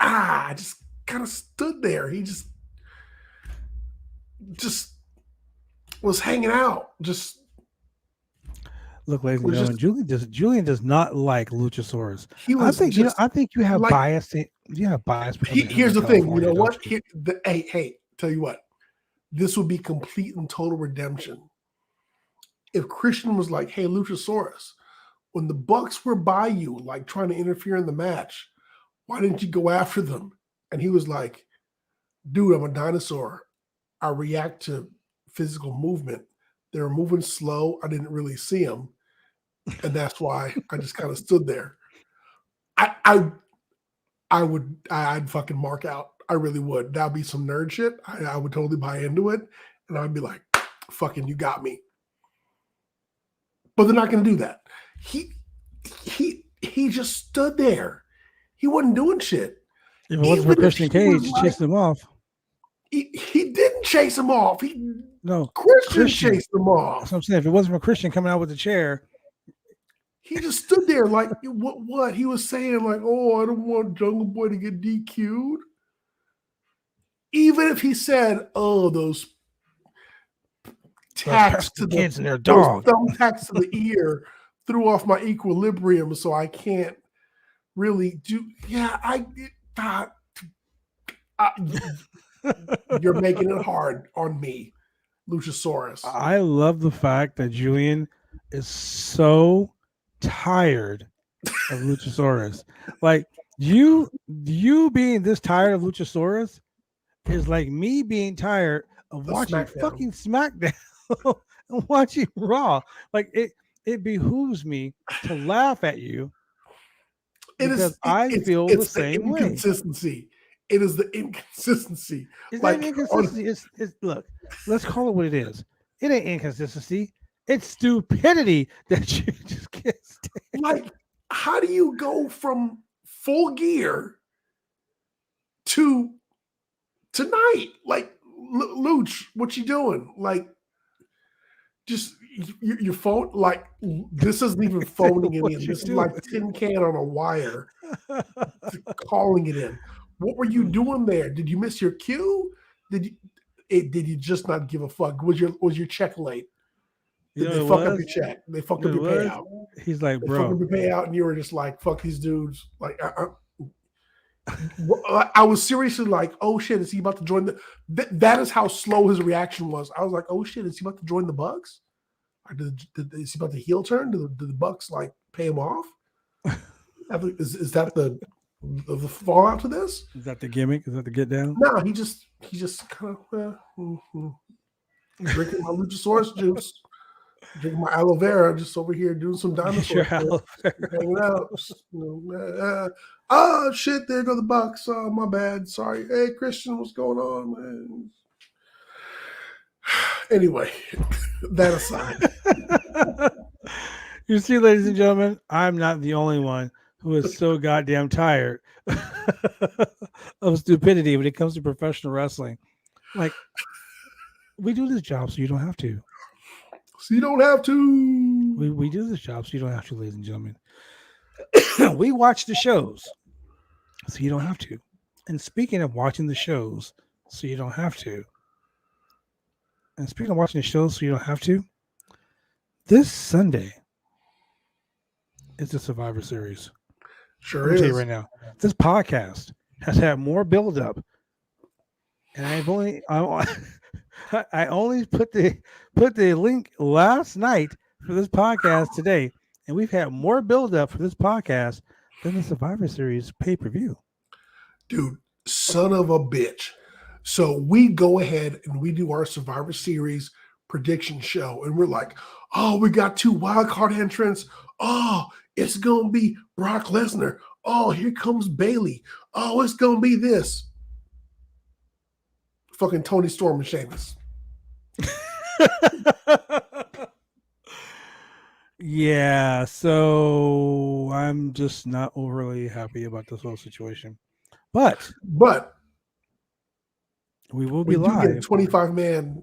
kind of stood there. He just was hanging out. Just Look, ladies and was gentlemen, Julian does not like Luchasaurus. he was I think you have like- bias. You have bias. because of here's the him in thing. You California, know what? don't you? Hey, tell you what. This would be complete and total redemption if Christian was like, "Hey, Luchasaurus, when the Bucks were by you, like trying to interfere in the match, why didn't you go after them?" And he was like, "Dude, I'm a dinosaur. I react to physical movement. They were moving slow. I didn't really see them, and that's why I just kind of stood there." I'd fucking mark out. I really would. That'd be some nerd shit. I would totally buy into it, and I'd be like, "Fucking, you got me." But they're not going to do that. He just stood there. He wasn't doing shit. If it wasn't for Even if Christian he was Cage, like- chased him off. He didn't chase him off. No, Christian Christian. chased him that's off. what I'm saying. If it wasn't for Christian coming out with the chair, He just stood there like, what? He was saying like, "Oh, I don't want Jungle Boy to get DQ'd." Even if he said, "Oh, those tacks to the kids and their those dog." thumbtacks to the ear threw off my equilibrium, so I can't really do." Yeah, you're making it hard on me, Luchasaurus. I love the fact that Julian is so tired of Luchasaurus. Like you being this tired of Luchasaurus is like me being tired of watching SmackDown. fucking SmackDown and watching Raw. Like it behooves me to laugh at you because I feel the same way. Inconsistency. It is the inconsistency. It's Like, not inconsistency. It's look, let's call it what it is. It ain't inconsistency. It's stupidity that you just can't stand. Like, how do you go from Full Gear to tonight? Like, Luch, what you doing? Like, just your phone. Like, this isn't even phoning it What in. you This is doing? like tin can on a wire, calling it in. What were you doing there? Did you miss your cue? Did you just not give a fuck? Was your check late? Did they fuck up your check? They fucked up your payout. He's like, They fucked bro, up your payout, and you were just like, "Fuck these dudes!" Like, I was seriously like, "Oh shit, is he about to join the?" That is how slow his reaction was. I was like, "Oh shit, is he about to join the Bucks? Or is he about to heel turn? Did the Bucks like pay him off? Is that the fallout to this?" is that the gimmick? Is that the get down? No, he just kind of drinking my Luchasaurus juice, drinking my aloe vera, just over here doing some dinosaur Your shit, aloe hanging out. Oh shit! There go the Bucks. Oh, my bad. Sorry. Hey, Christian, what's going on, man? Anyway, that aside. You see, ladies and gentlemen, I'm not the only one who is so goddamn tired of stupidity when it comes to professional wrestling. Like, we do this job so you don't have to. So you don't have to. We do this job so you don't have to, ladies and gentlemen. We watch the shows so you don't have to. And speaking of watching the shows so you don't have to, and speaking of watching the shows so you don't have to, this Sunday is the Survivor Series. Sure Let me is. tell you right now, this podcast has had more build up, and I only put the link last night for this podcast today, and we've had more build up for this podcast than the Survivor Series pay-per-view. Dude, son of a bitch. So we go ahead and we do our Survivor Series prediction show, and we're like, "Oh, we got 2 wild card entrants. Oh, it's gonna be Brock Lesnar. Oh, here comes Bailey. Oh, it's gonna be this." Fucking Tony Storm and Sheamus. Yeah, so I'm just not overly happy about this whole situation, but But we will we be do get a live. 25-man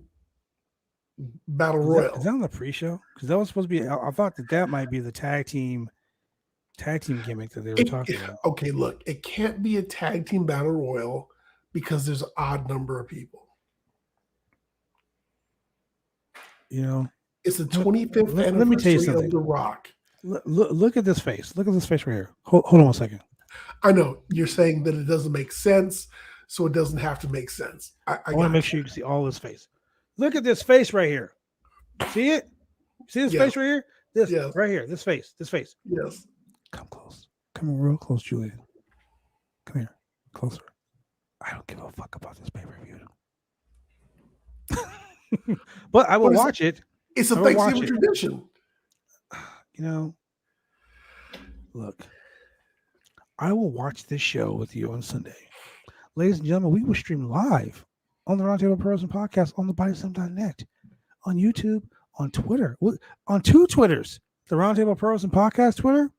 Battle Is Royal. that on the pre-show? Because that was supposed to be. I thought that might be the tag team gimmick that they were talking about. Okay, look, it can't be a tag team battle royal because there's an odd number of people. You know, It's the 25th let me tell you anniversary something. of The Rock. Look at this face. Look at this face right here. Hold on 1 second. I know you're saying that it doesn't make sense, so it doesn't have to make sense. I want to make sure you can see all this face. Look at this face right here. See it? See this face right here? This right here. This face. This face. Yes. Come close. Come real close, Julian. Come here. Closer. I don't give a fuck about this pay-per-view. But I will watch it. It's a Thanksgiving tradition. You know, look, I will watch this show with you on Sunday. Ladies and gentlemen, we will stream live on the Roundtable Pro Wrestling Podcast on the BodySlam.net, on YouTube, on Twitter, on 2 Twitters, the Roundtable Pro Wrestling Podcast Twitter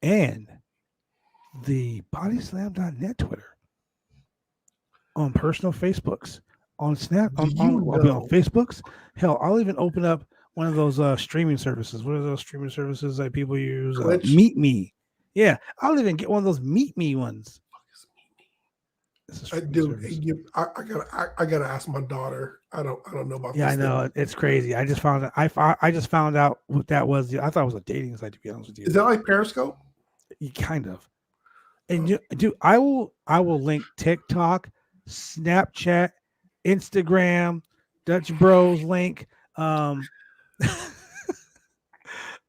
and the BodySlam.net Twitter, on personal Facebooks, on Snap, I'll be on Facebooks. Hell, I'll even open up one of those streaming services. What are those streaming services that people use? Meet Me. Yeah, I'll even get one of those Meet Me ones. I gotta ask my daughter. I don't know about. Yeah, I know it's crazy. I just found out what that was. I thought it was a dating site. To be honest with you, is that like Periscope? Kind of. And dude, I will link TikTok, Snapchat, Instagram, Dutch Bros link.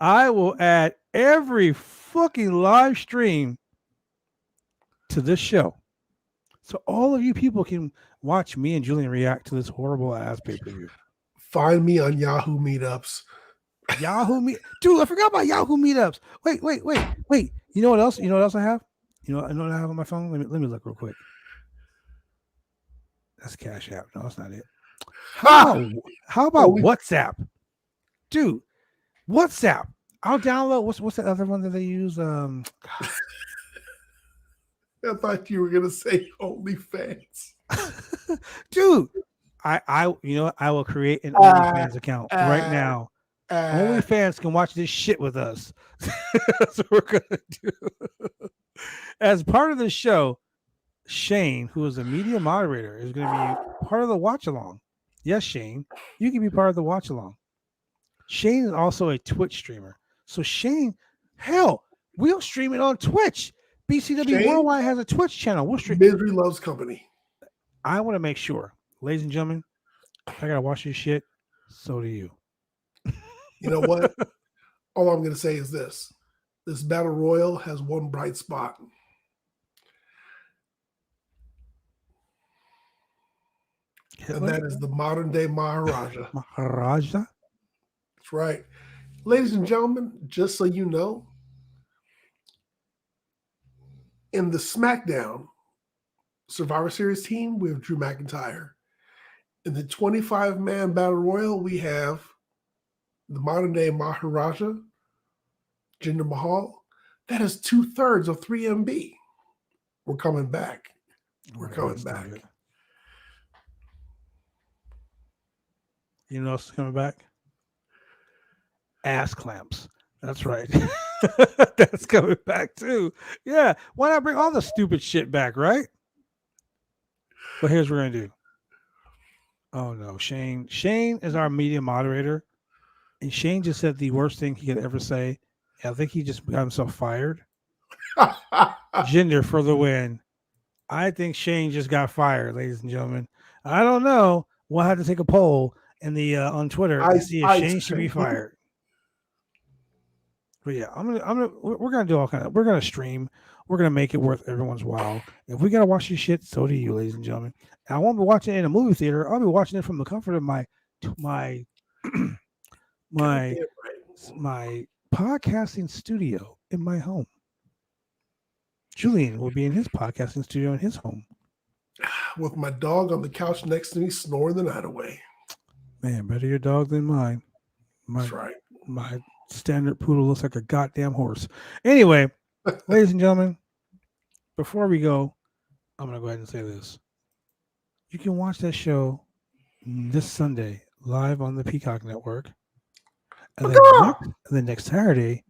I will add every fucking live stream to this show, so all of you people can watch me and Julian react to this horrible ass pay-per-view. Find me on Yahoo Meetups. Dude, I forgot about Yahoo Meetups. Wait. You know what else? You know what else I have? You know what I have on my phone? Let me look real quick. That's Cash App. No, that's not it. How about WhatsApp? Dude, WhatsApp. I'll download. What's that other one that they use? I thought you were gonna say OnlyFans. Dude, I will create an OnlyFans account right now. OnlyFans can watch this shit with us. That's what we're gonna do. As part of the show, Shane, who is a media moderator, is going to be part of the watch along. Yes, Shane, you can be part of the watch along. Shane is also a Twitch streamer. So Shane, hell, we'll stream it on Twitch. BCW Shane, Worldwide has a Twitch channel. We'll stream. Misery loves company. I want to make sure, ladies and gentlemen, I gotta watch this shit. So do you. You know what? All I'm going to say is this: this battle royal has one bright spot. And that is the modern day Maharaja. Maharaja? That's right. Ladies and gentlemen, just so you know, in the Smackdown Survivor Series team, we have Drew McIntyre. In the 25-man battle royal, we have the modern day Maharaja, Jinder Mahal. That is 2/3 of 3MB. We're coming back. We're coming back. You know what's coming back? Ass clamps. That's right. That's coming back too. Yeah. Why not bring all the stupid shit back, right? But here's what we're gonna do. Oh no, Shane. Shane is our media moderator, and Shane just said the worst thing he could ever say. I think he just got himself fired. Jinder for the win. I think Shane just got fired, ladies and gentlemen. I don't know. We'll have to take a poll in the on Twitter to see if Shane should be fired. But yeah, we're gonna do all kind of. We're gonna stream. We're gonna make it worth everyone's while. If we gotta watch this shit, so do you, ladies and gentlemen. And I won't be watching it in a movie theater. I'll be watching it from the comfort of my podcasting studio in my home. Julian will be in his podcasting studio in his home. With my dog on the couch next to me, snoring the night away. Man, better your dog than mine. That's right. My standard poodle looks like a goddamn horse. Anyway, ladies and gentlemen, before we go, I'm going to go ahead and say this. You can watch that show this Sunday live on the Peacock Network. And Peacock! then next Saturday,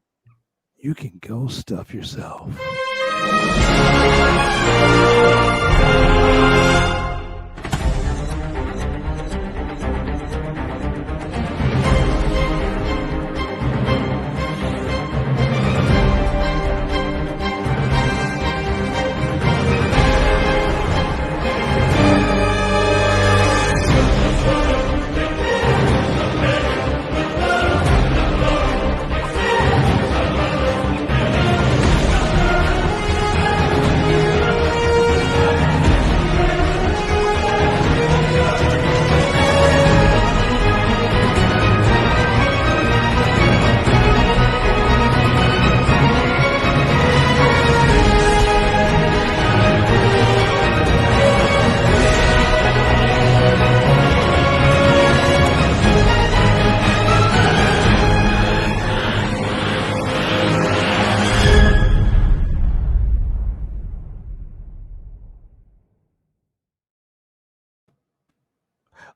you can go stuff yourself.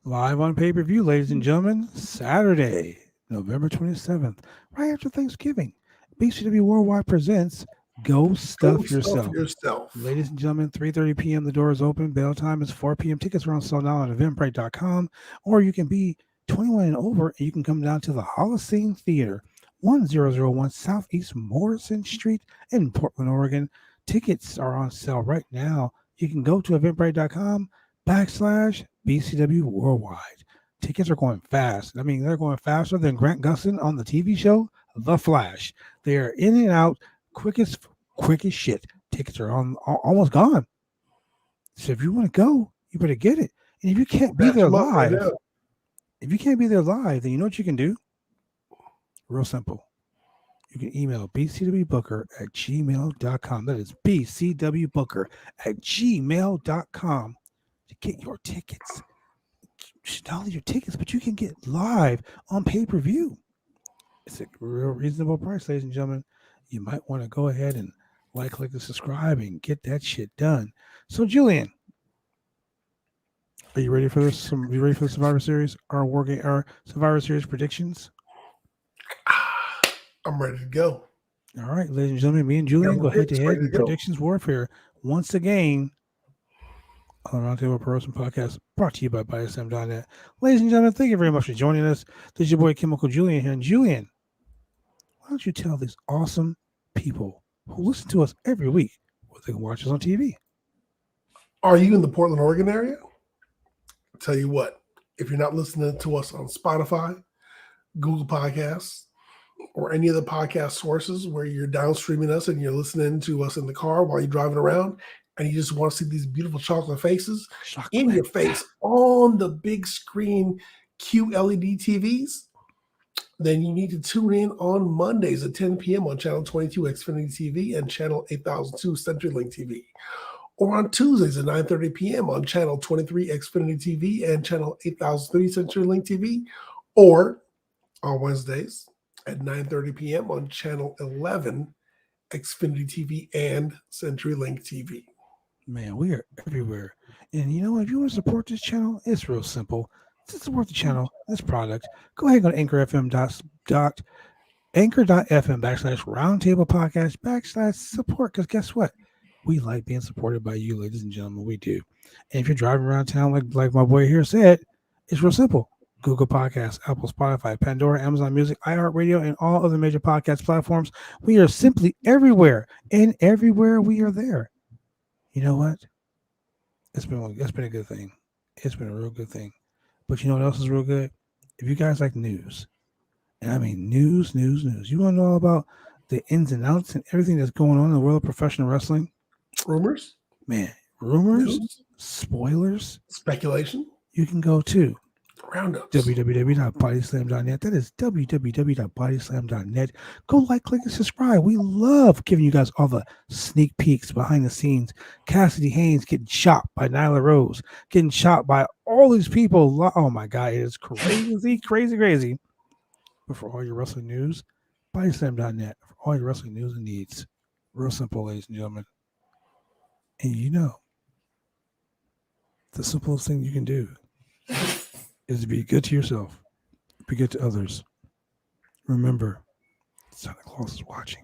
Live on pay-per-view, ladies and gentlemen, Saturday, November 27th, right after Thanksgiving. BCW Worldwide presents Go Stuff Yourself. Ladies and gentlemen, 3:30 p.m. The door is open. Bail time is 4 p.m. Tickets are on sale now on Eventbrite.com, or you can be 21 and over, and you can come down to the Holocene Theater, 1001 Southeast Morrison Street in Portland, Oregon. Tickets are on sale right now. You can go to Eventbrite.com/BCW Worldwide. Tickets are going fast. I mean, they're going faster than Grant Gustin on the TV show The Flash. They are in and out quick as shit. Tickets are almost gone. So if you want to go, you better get it. And if you can't be there live, then you know what you can do? Real simple. You can email bcwbooker@gmail.com. That is bcwbooker@gmail.com to get your tickets. Not only your tickets, but you can get live on pay-per-view. It's a real reasonable price, ladies and gentlemen. You might want to go ahead and click, and subscribe and get that shit done. So, Julian, are you ready for this? Are you ready for the Survivor Series? Our Survivor Series predictions? I'm ready to go. All right, ladies and gentlemen, me and Julian go head-to-head in predictions warfare once again on the Roundtable Pro Wrestling Podcast, brought to you by BodySlam.net. Ladies and gentlemen, thank you very much for joining us. This is your boy Chemical Julian here. And Julian, why don't you tell these awesome people who listen to us every week where they can watch us on TV? Are you in the Portland, Oregon area? I'll tell you what, if you're not listening to us on Spotify, Google Podcasts, or any of the podcast sources where you're downstreaming us and you're listening to us in the car while you're driving around, and you just want to see these beautiful chocolate faces in your face on the big screen QLED TVs, then you need to tune in on Mondays at 10 p.m. on Channel 22 Xfinity TV and Channel 8002 CenturyLink TV, or on Tuesdays at 9:30 p.m. on Channel 23 Xfinity TV and Channel 8003 CenturyLink TV, or on Wednesdays at 9:30 p.m. on Channel 11 Xfinity TV and CenturyLink TV. Man, we are everywhere. And you know what? If you want to support this channel, it's real simple. To support the channel, this product, go ahead and go to anchor.fm/roundtable podcast /support. Because guess what? We like being supported by you, ladies and gentlemen. We do. And if you're driving around town, like my boy here said, it's real simple. Google Podcasts, Apple, Spotify, Pandora, Amazon Music, iHeartRadio, and all other major podcast platforms. We are simply everywhere. And everywhere we are there. You know what? It's been a good thing. It's been a real good thing. But you know what else is real good? If you guys like news, and I mean news, you want to know all about the ins and outs and everything that's going on in the world of professional wrestling? Rumors? Man, rumors, News? spoilers, Speculation? You can go to Roundups. www.bodyslam.net. That is www.bodyslam.net. Go click, and subscribe. We love giving you guys all the sneak peeks behind the scenes. Cassidy Haynes getting shot by Nyla Rose, getting shot by all these people. Oh my God, it is crazy. But for all your wrestling news, bodyslam.net. For all your wrestling news and needs. Real simple, ladies and gentlemen. And you know, the simplest thing you can do is to be good to yourself, be good to others. Remember, Santa Claus is watching.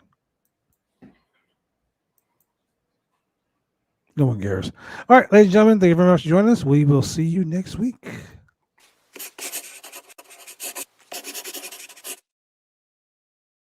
No one cares. All right, ladies and gentlemen, thank you very much for joining us. We will see you next week.